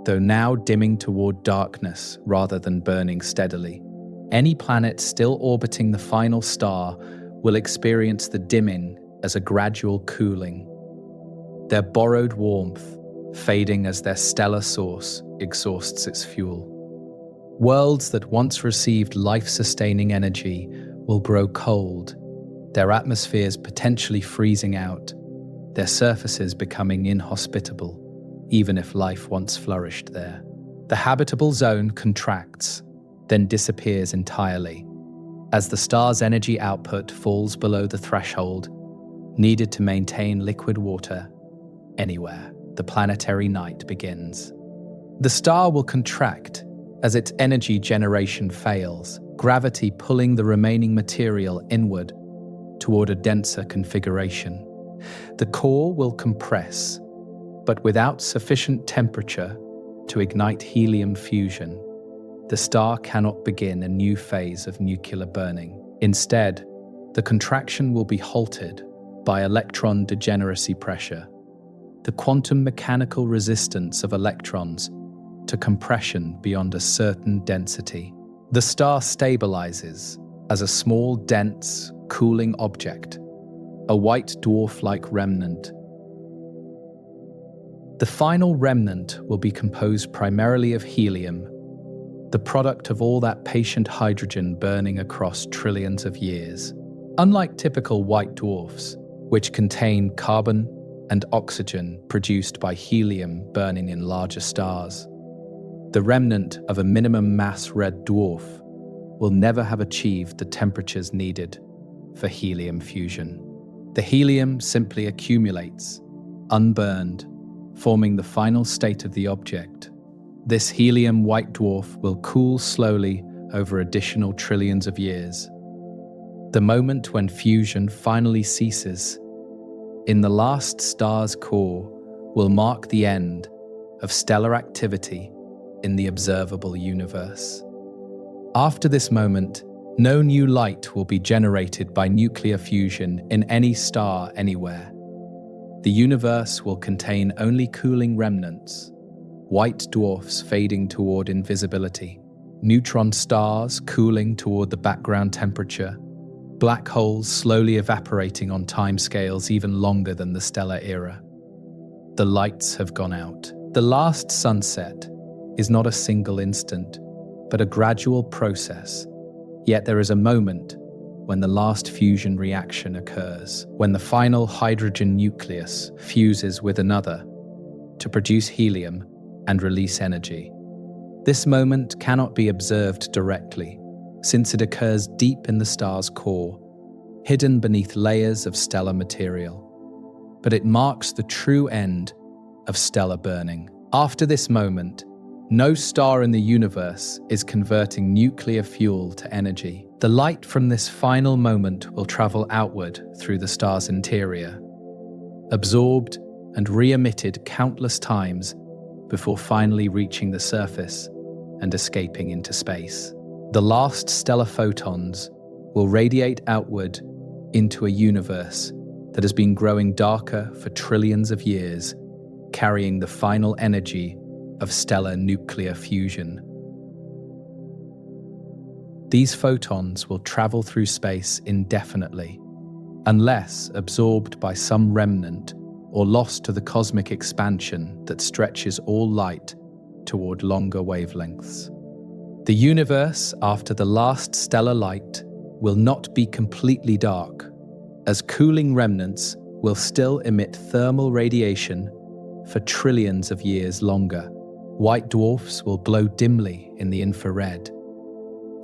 though now dimming toward darkness rather than burning steadily. Any planet still orbiting the final star will experience the dimming as a gradual cooling, their borrowed warmth fading as their stellar source exhausts its fuel. Worlds that once received life-sustaining energy will grow cold, their atmospheres potentially freezing out, their surfaces becoming inhospitable, even if life once flourished there. The habitable zone contracts, then disappears entirely, as the star's energy output falls below the threshold needed to maintain liquid water anywhere. The planetary night begins. The star will contract as its energy generation fails, gravity pulling the remaining material inward toward a denser configuration. The core will compress, but without sufficient temperature to ignite helium fusion, the star cannot begin a new phase of nuclear burning. Instead, the contraction will be halted by electron degeneracy pressure, the quantum mechanical resistance of electrons to compression beyond a certain density. The star stabilizes as a small, dense, cooling object, a white dwarf-like remnant. The final remnant will be composed primarily of helium, the product of all that patient hydrogen burning across trillions of years. Unlike typical white dwarfs, which contain carbon and oxygen produced by helium burning in larger stars, the remnant of a minimum mass red dwarf will never have achieved the temperatures needed for helium fusion. The helium simply accumulates, unburned, forming the final state of the object. This helium white dwarf will cool slowly over additional trillions of years. The moment when fusion finally ceases in the last star's core will mark the end of stellar activity in the observable universe. After this moment, no new light will be generated by nuclear fusion in any star anywhere. The universe will contain only cooling remnants, white dwarfs fading toward invisibility, neutron stars cooling toward the background temperature, black holes slowly evaporating on timescales even longer than the stellar era. The lights have gone out. The last sunset is not a single instant, but a gradual process. Yet there is a moment when the last fusion reaction occurs, when the final hydrogen nucleus fuses with another to produce helium and release energy. This moment cannot be observed directly, since it occurs deep in the star's core, hidden beneath layers of stellar material. But it marks the true end of stellar burning. After this moment, no star in the universe is converting nuclear fuel to energy. The light from this final moment will travel outward through the star's interior, absorbed and re-emitted countless times before finally reaching the surface and escaping into space. The last stellar photons will radiate outward into a universe that has been growing darker for trillions of years, carrying the final energy of stellar nuclear fusion. These photons will travel through space indefinitely, unless absorbed by some remnant or lost to the cosmic expansion that stretches all light toward longer wavelengths. The universe, after the last stellar light, will not be completely dark, as cooling remnants will still emit thermal radiation for trillions of years longer. White dwarfs will glow dimly in the infrared,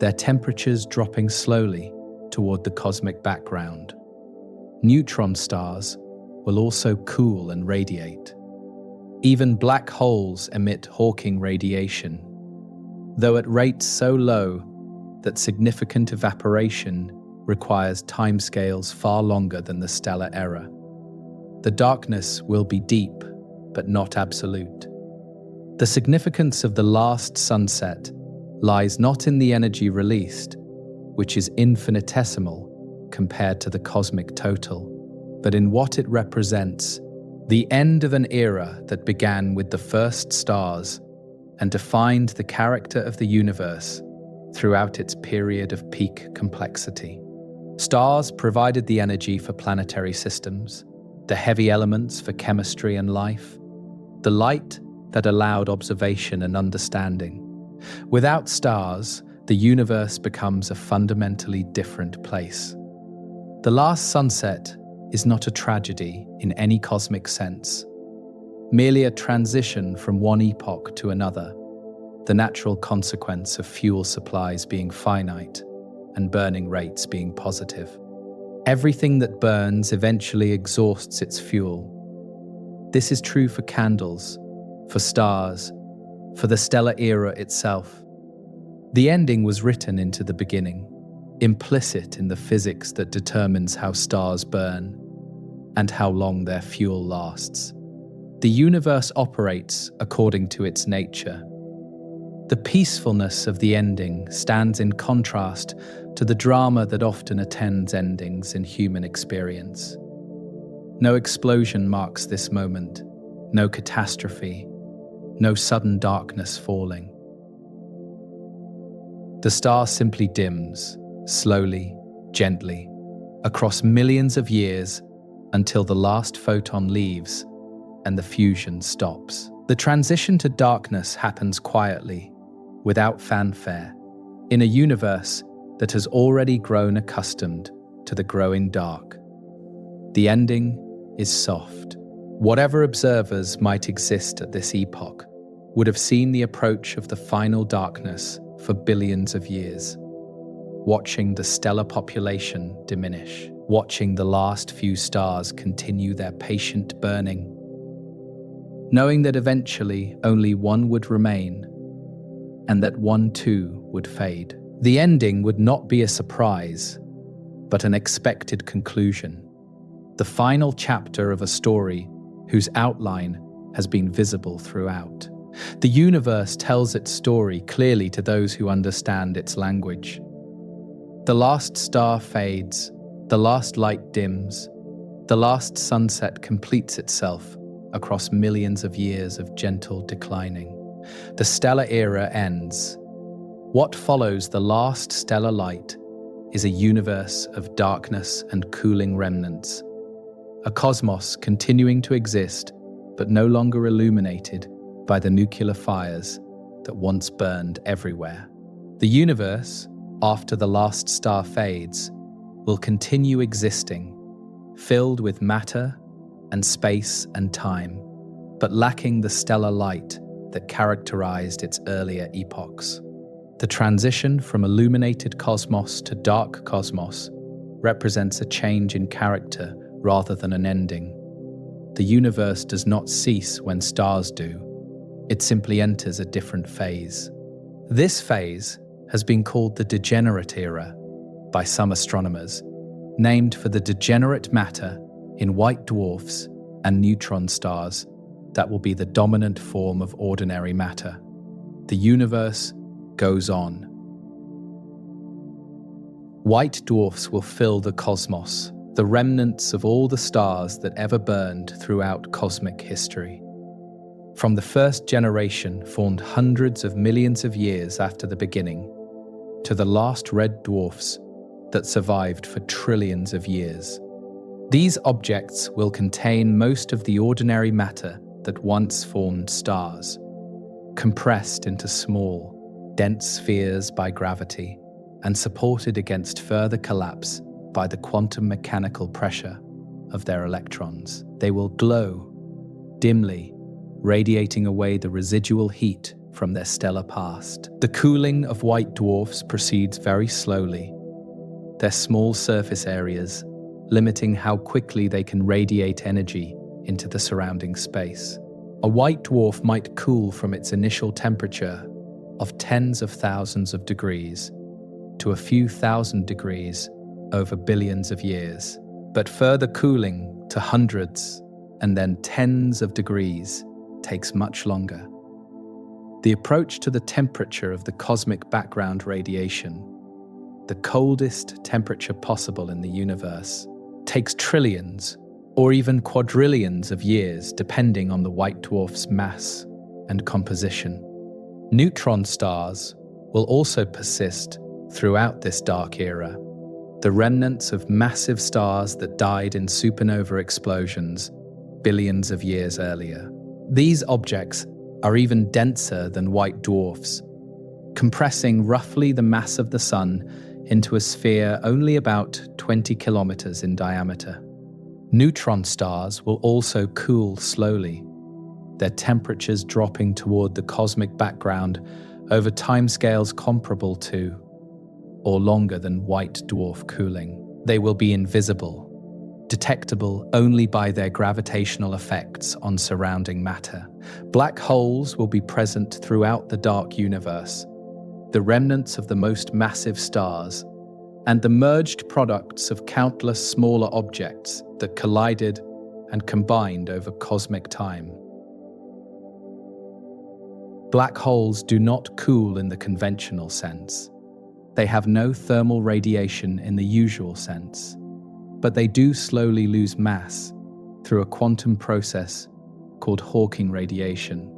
their temperatures dropping slowly toward the cosmic background. Neutron stars will also cool and radiate. Even black holes emit Hawking radiation, though at rates so low that significant evaporation requires timescales far longer than the stellar era. The darkness will be deep, but not absolute. The significance of the last sunset lies not in the energy released, which is infinitesimal compared to the cosmic total, but in what it represents: the end of an era that began with the first stars and defined the character of the universe throughout its period of peak complexity. Stars provided the energy for planetary systems, the heavy elements for chemistry and life, the light that allowed observation and understanding. Without stars, the universe becomes a fundamentally different place. The last sunset is not a tragedy in any cosmic sense, merely a transition from one epoch to another, the natural consequence of fuel supplies being finite and burning rates being positive. Everything that burns eventually exhausts its fuel. This is true for candles, for stars, for the stellar era itself. The ending was written into the beginning, implicit in the physics that determines how stars burn and how long their fuel lasts. The universe operates according to its nature. The peacefulness of the ending stands in contrast to the drama that often attends endings in human experience. No explosion marks this moment, no catastrophe, no sudden darkness falling. The star simply dims, slowly, gently, across millions of years until the last photon leaves and the fusion stops. The transition to darkness happens quietly, without fanfare, in a universe that has already grown accustomed to the growing dark. The ending is soft. Whatever observers might exist at this epoch would have seen the approach of the final darkness for billions of years, watching the stellar population diminish, watching the last few stars continue their patient burning, knowing that eventually only one would remain, and that one too would fade. The ending would not be a surprise, but an expected conclusion, the final chapter of a story whose outline has been visible throughout. The universe tells its story clearly to those who understand its language. The last star fades, the last light dims, the last sunset completes itself across millions of years of gentle declining. The stellar era ends. What follows the last stellar light is a universe of darkness and cooling remnants, a cosmos continuing to exist but no longer illuminated by the nuclear fires that once burned everywhere. The universe, after the last star fades, will continue existing, filled with matter and space and time, but lacking the stellar light that characterized its earlier epochs. The transition from illuminated cosmos to dark cosmos represents a change in character rather than an ending. The universe does not cease when stars do. It simply enters a different phase. This phase has been called the degenerate era by some astronomers, named for the degenerate matter in white dwarfs and neutron stars that will be the dominant form of ordinary matter. The universe goes on. White dwarfs will fill the cosmos, the remnants of all the stars that ever burned throughout cosmic history. From the first generation formed hundreds of millions of years after the beginning, to the last red dwarfs that survived for trillions of years. These objects will contain most of the ordinary matter that once formed stars, compressed into small, dense spheres by gravity and supported against further collapse by the quantum mechanical pressure of their electrons. They will glow dimly, radiating away the residual heat from their stellar past. The cooling of white dwarfs proceeds very slowly, their small surface areas limiting how quickly they can radiate energy into the surrounding space. A white dwarf might cool from its initial temperature of tens of thousands of degrees to a few thousand degrees over billions of years, but further cooling to hundreds and then tens of degrees takes much longer. The approach to the temperature of the cosmic background radiation, the coldest temperature possible in the universe, takes trillions or even quadrillions of years depending on the white dwarf's mass and composition. Neutron stars will also persist throughout this dark era, the remnants of massive stars that died in supernova explosions billions of years earlier. These objects are even denser than white dwarfs, compressing roughly the mass of the Sun into a sphere only about 20 kilometers in diameter. Neutron stars will also cool slowly, their temperatures dropping toward the cosmic background over timescales comparable to or longer than white dwarf cooling. They will be invisible, detectable only by their gravitational effects on surrounding matter. Black holes will be present throughout the dark universe, the remnants of the most massive stars, and the merged products of countless smaller objects that collided and combined over cosmic time. Black holes do not cool in the conventional sense. They have no thermal radiation in the usual sense, but they do slowly lose mass through a quantum process called Hawking radiation.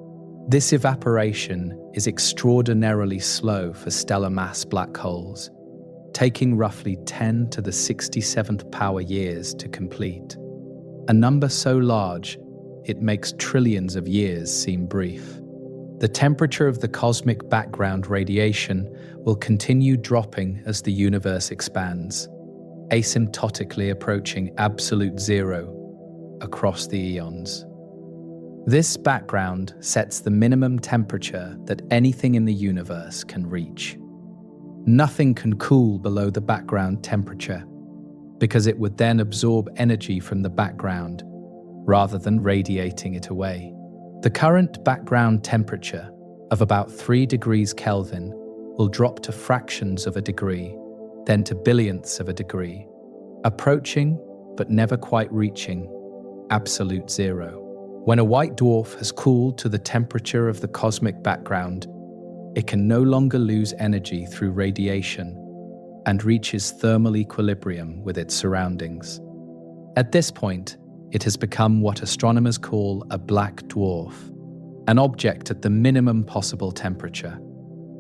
This evaporation is extraordinarily slow for stellar mass black holes, taking roughly 10 to the 67th power years to complete, a number so large it makes trillions of years seem brief. The temperature of the cosmic background radiation will continue dropping as the universe expands, asymptotically approaching absolute zero across the eons. This background sets the minimum temperature that anything in the universe can reach. Nothing can cool below the background temperature, because it would then absorb energy from the background rather than radiating it away. The current background temperature of about 3 degrees Kelvin will drop to fractions of a degree, then to billionths of a degree, approaching but never quite reaching absolute zero. When a white dwarf has cooled to the temperature of the cosmic background, it can no longer lose energy through radiation and reaches thermal equilibrium with its surroundings. At this point, it has become what astronomers call a black dwarf, an object at the minimum possible temperature,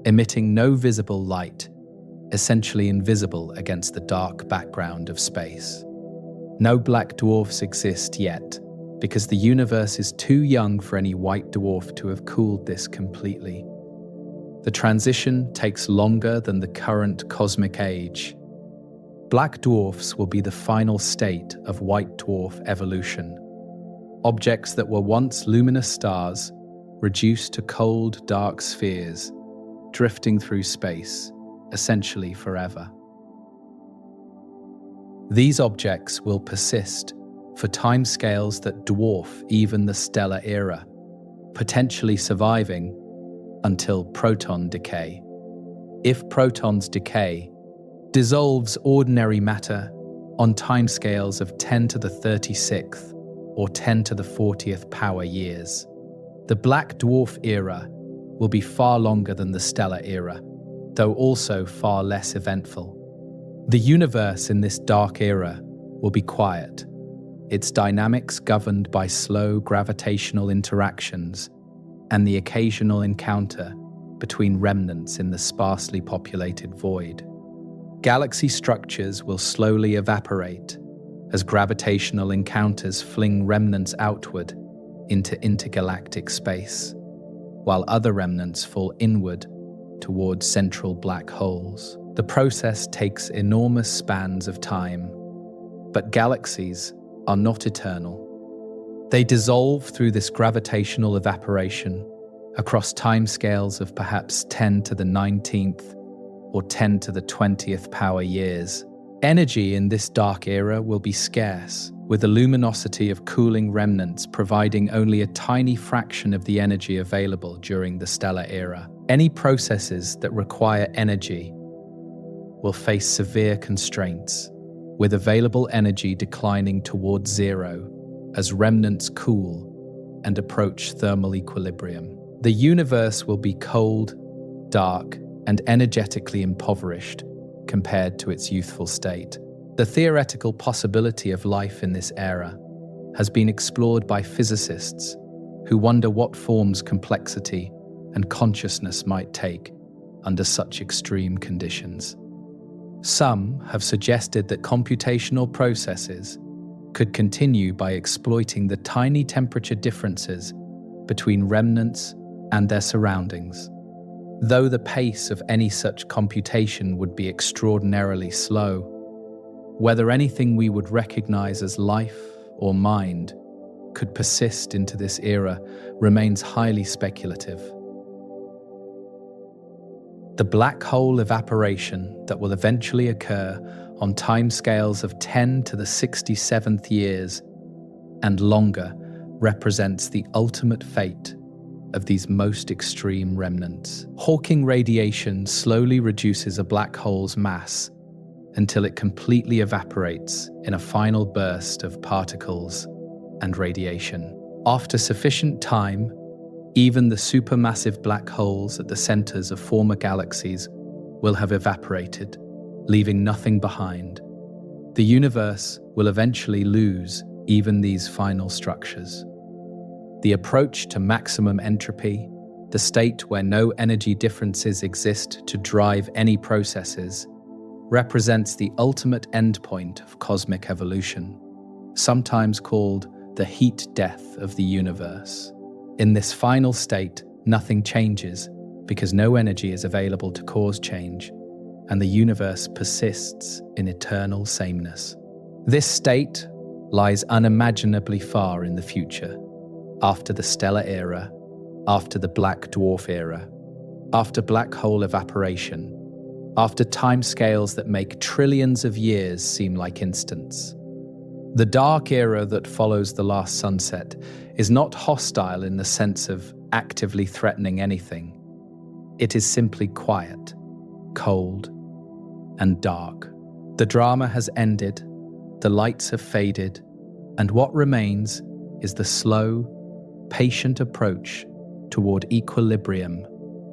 emitting no visible light, essentially invisible against the dark background of space. No black dwarfs exist yet, because the universe is too young for any white dwarf to have cooled this completely. The transition takes longer than the current cosmic age. Black dwarfs will be the final state of white dwarf evolution. Objects that were once luminous stars reduced to cold, dark spheres, drifting through space, essentially forever. These objects will persist for timescales that dwarf even the stellar era, potentially surviving until proton decay. If protons decay, dissolves ordinary matter on timescales of 10 to the 36th or 10 to the 40th power years. The black dwarf era will be far longer than the stellar era, though also far less eventful. The universe in this dark era will be quiet, its dynamics governed by slow gravitational interactions and the occasional encounter between remnants in the sparsely populated void. Galaxy structures will slowly evaporate, as gravitational encounters fling remnants outward into intergalactic space, while other remnants fall inward towards central black holes. The process takes enormous spans of time, but galaxies are not eternal. They dissolve through this gravitational evaporation across timescales of perhaps 10 to the 19th or 10 to the 20th power years. Energy in this dark era will be scarce, with the luminosity of cooling remnants providing only a tiny fraction of the energy available during the stellar era. Any processes that require energy will face severe constraints, with available energy declining towards zero as remnants cool and approach thermal equilibrium. The universe will be cold, dark, and energetically impoverished compared to its youthful state. The theoretical possibility of life in this era has been explored by physicists who wonder what forms complexity and consciousness might take under such extreme conditions. Some have suggested that computational processes could continue by exploiting the tiny temperature differences between remnants and their surroundings. Though the pace of any such computation would be extraordinarily slow, whether anything we would recognize as life or mind could persist into this era remains highly speculative. The black hole evaporation that will eventually occur on timescales of 10 to the 67th years and longer represents the ultimate fate of these most extreme remnants. Hawking radiation slowly reduces a black hole's mass until it completely evaporates in a final burst of particles and radiation. After sufficient time, even the supermassive black holes at the centers of former galaxies will have evaporated, leaving nothing behind. The universe will eventually lose even these final structures. The approach to maximum entropy, the state where no energy differences exist to drive any processes, represents the ultimate endpoint of cosmic evolution, sometimes called the heat death of the universe. In this final state, nothing changes because no energy is available to cause change, and the universe persists in eternal sameness. This state lies unimaginably far in the future, after the stellar era, after the black dwarf era, after black hole evaporation, after timescales that make trillions of years seem like instants. The dark era that follows the last sunset is not hostile in the sense of actively threatening anything. It is simply quiet, cold, and dark. The drama has ended, the lights have faded, and what remains is the slow, patient approach toward equilibrium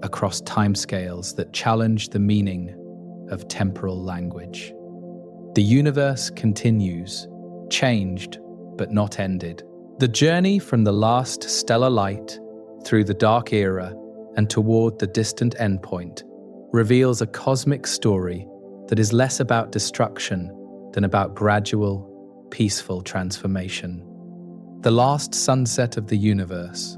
across timescales that challenge the meaning of temporal language. The universe continues, changed but not ended. The journey from the last stellar light through the dark era and toward the distant endpoint reveals a cosmic story that is less about destruction than about gradual, peaceful transformation. The last sunset of the universe,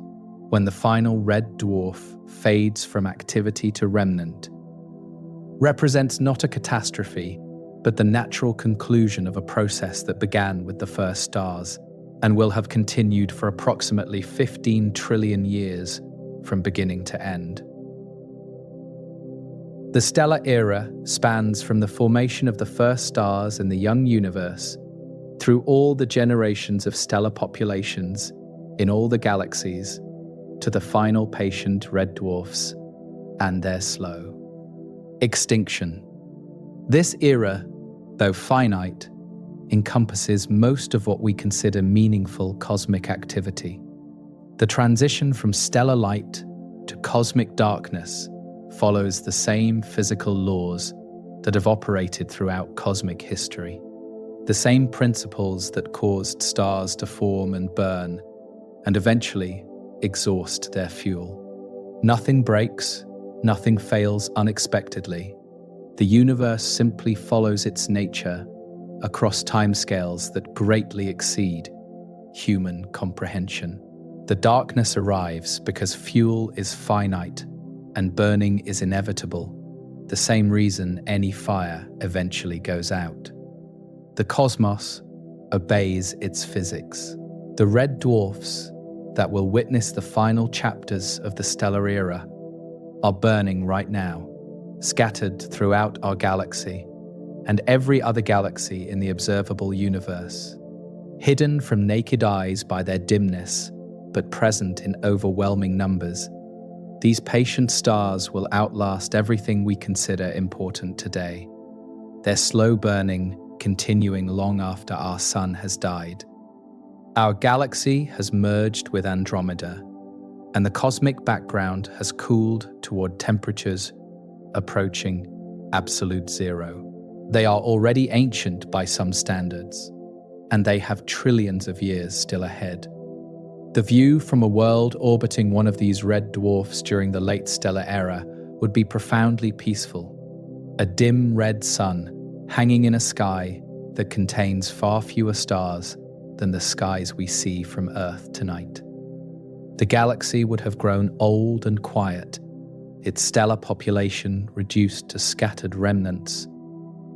when the final red dwarf fades from activity to remnant, represents not a catastrophe, but the natural conclusion of a process that began with the first stars and will have continued for approximately 15 trillion years from beginning to end. The stellar era spans from the formation of the first stars in the young universe through all the generations of stellar populations in all the galaxies to the final patient red dwarfs and their slow extinction. This era, though finite, encompasses most of what we consider meaningful cosmic activity. The transition from stellar light to cosmic darkness follows the same physical laws that have operated throughout cosmic history. The same principles that caused stars to form and burn, and eventually exhaust their fuel. Nothing breaks, nothing fails unexpectedly. The universe simply follows its nature across timescales that greatly exceed human comprehension. The darkness arrives because fuel is finite and burning is inevitable, the same reason any fire eventually goes out. The cosmos obeys its physics. The red dwarfs that will witness the final chapters of the stellar era are burning right now, scattered throughout our galaxy and every other galaxy in the observable universe. Hidden from naked eyes by their dimness, but present in overwhelming numbers, these patient stars will outlast everything we consider important today. Their slow burning continuing long after our sun has died. Our galaxy has merged with Andromeda, and the cosmic background has cooled toward temperatures approaching absolute zero. They are already ancient by some standards, and they have trillions of years still ahead. The view from a world orbiting one of these red dwarfs during the late stellar era would be profoundly peaceful. A dim red sun hanging in a sky that contains far fewer stars than the skies we see from Earth tonight. The galaxy would have grown old and quiet, its stellar population reduced to scattered remnants,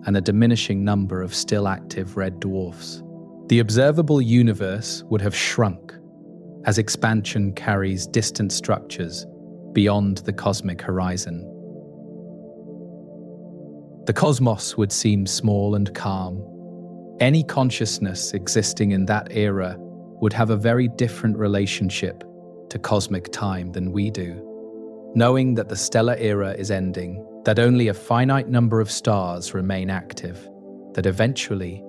and a diminishing number of still active red dwarfs. The observable universe would have shrunk as expansion carries distant structures beyond the cosmic horizon. The cosmos would seem small and calm. Any consciousness existing in that era would have a very different relationship to cosmic time than we do. Knowing that the stellar era is ending, that only a finite number of stars remain active, that eventually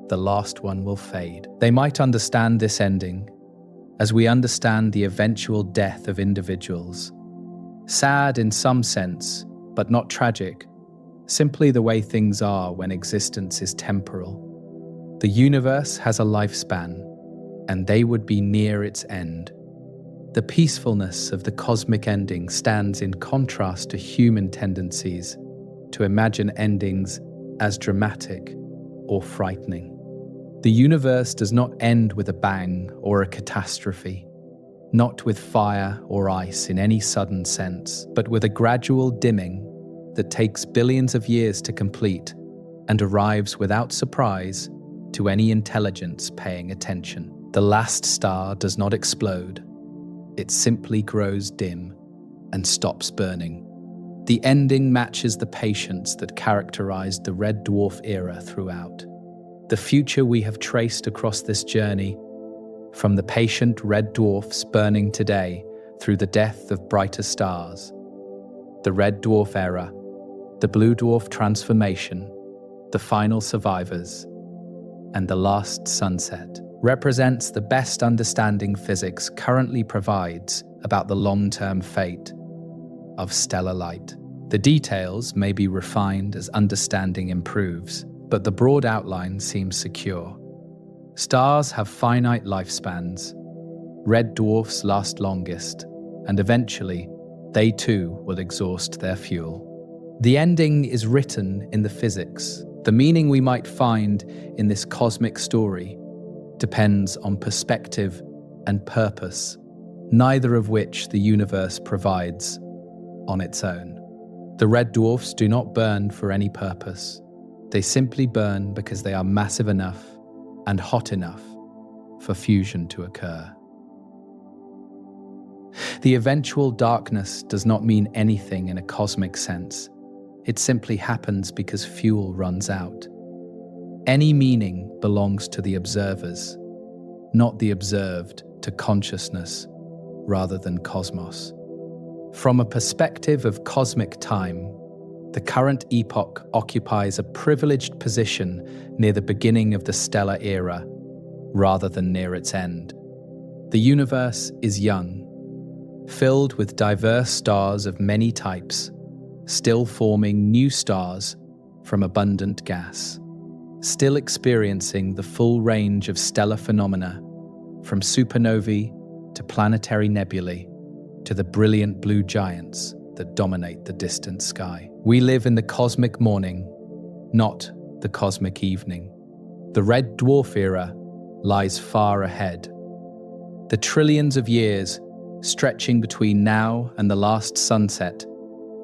the last one will fade. They might understand this ending as we understand the eventual death of individuals. Sad in some sense, but not tragic, simply the way things are when existence is temporal. The universe has a lifespan, and they would be near its end. The peacefulness of the cosmic ending stands in contrast to human tendencies to imagine endings as dramatic or frightening. The universe does not end with a bang or a catastrophe, not with fire or ice in any sudden sense, but with a gradual dimming that takes billions of years to complete and arrives without surprise to any intelligence paying attention. The last star does not explode. It simply grows dim and stops burning. The ending matches the patience that characterized the red dwarf era throughout. The future we have traced across this journey, from the patient red dwarfs burning today through the death of brighter stars, the red dwarf era, the blue dwarf transformation, the final survivors, and the last sunset, represents the best understanding physics currently provides about the long-term fate of stellar light. The details may be refined as understanding improves, but the broad outline seems secure. Stars have finite lifespans. Red dwarfs last longest, and eventually, they too will exhaust their fuel. The ending is written in the physics. The meaning we might find in this cosmic story depends on perspective and purpose, neither of which the universe provides on its own. The red dwarfs do not burn for any purpose. They simply burn because they are massive enough and hot enough for fusion to occur. The eventual darkness does not mean anything in a cosmic sense. It simply happens because fuel runs out. Any meaning belongs to the observers, not the observed to consciousness rather than cosmos. From a perspective of cosmic time, the current epoch occupies a privileged position near the beginning of the stellar era, rather than near its end. The universe is young, filled with diverse stars of many types, still forming new stars from abundant gas, still experiencing the full range of stellar phenomena, from supernovae to planetary nebulae to the brilliant blue giants that dominate the distant sky. We live in the cosmic morning, not the cosmic evening. The red dwarf era lies far ahead. The trillions of years stretching between now and the last sunset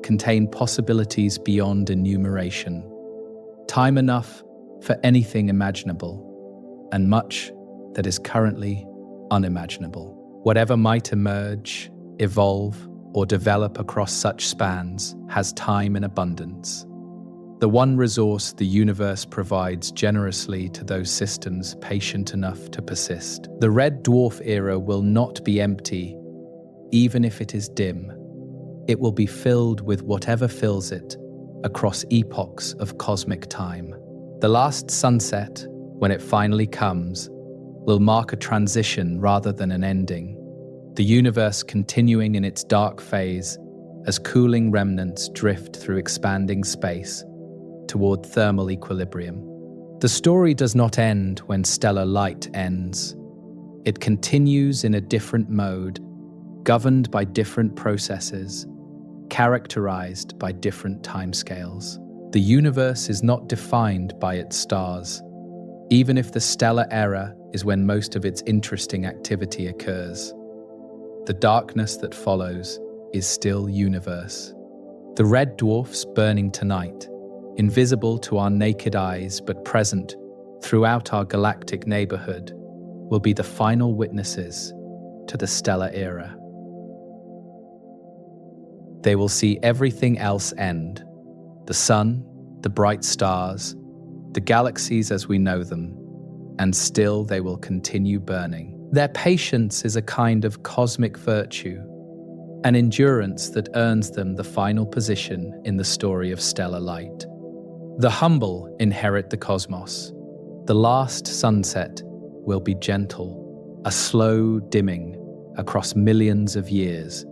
contain possibilities beyond enumeration. Time enough for anything imaginable, and much that is currently unimaginable. Whatever might emerge, evolve, or develop across such spans has time in abundance. The one resource the universe provides generously to those systems patient enough to persist. The red dwarf era will not be empty, even if it is dim. It will be filled with whatever fills it across epochs of cosmic time. The last sunset, when it finally comes, will mark a transition rather than an ending. The universe continuing in its dark phase as cooling remnants drift through expanding space toward thermal equilibrium. The story does not end when stellar light ends. It continues in a different mode, governed by different processes, characterized by different timescales. The universe is not defined by its stars, even if the stellar era is when most of its interesting activity occurs. The darkness that follows is still universe. The red dwarfs burning tonight, invisible to our naked eyes but present throughout our galactic neighborhood, will be the final witnesses to the stellar era. They will see everything else end: the sun, the bright stars, the galaxies as we know them, and still they will continue burning. Their patience is a kind of cosmic virtue, an endurance that earns them the final position in the story of stellar light. The humble inherit the cosmos. The last sunset will be gentle, a slow dimming across millions of years,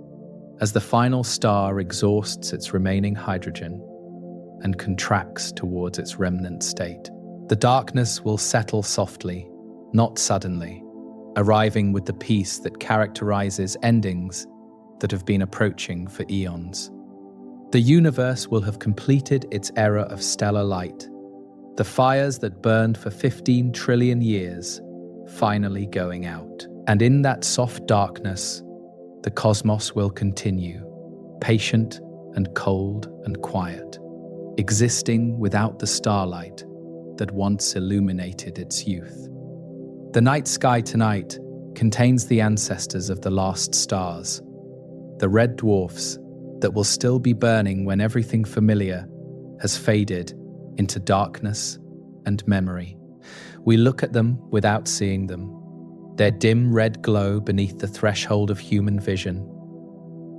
as the final star exhausts its remaining hydrogen and contracts towards its remnant state. The darkness will settle softly, not suddenly, arriving with the peace that characterizes endings that have been approaching for eons. The universe will have completed its era of stellar light, the fires that burned for 15 trillion years finally going out. And in that soft darkness, the cosmos will continue, patient and cold and quiet, existing without the starlight that once illuminated its youth. The night sky tonight contains the ancestors of the last stars, the red dwarfs that will still be burning when everything familiar has faded into darkness and memory. We look at them without seeing them, their dim red glow beneath the threshold of human vision.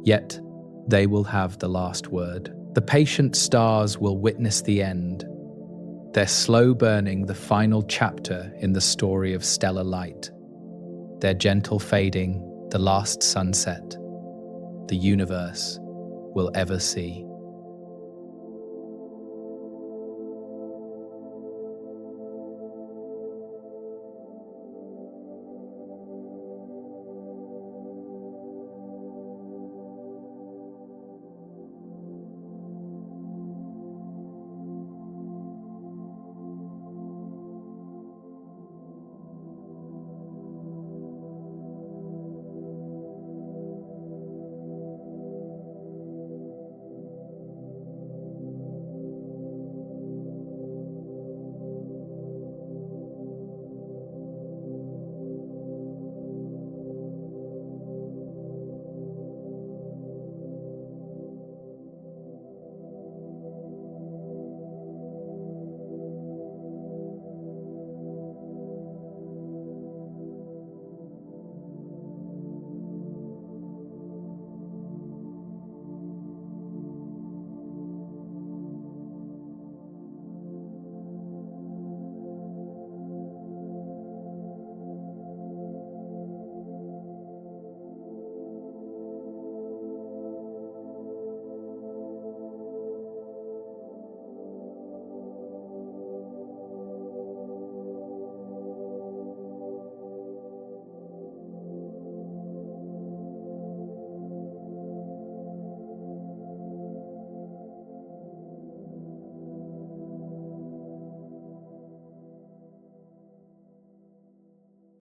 Yet, they will have the last word. The patient stars will witness the end, their slow burning the final chapter in the story of stellar light, their gentle fading the last sunset the universe will ever see.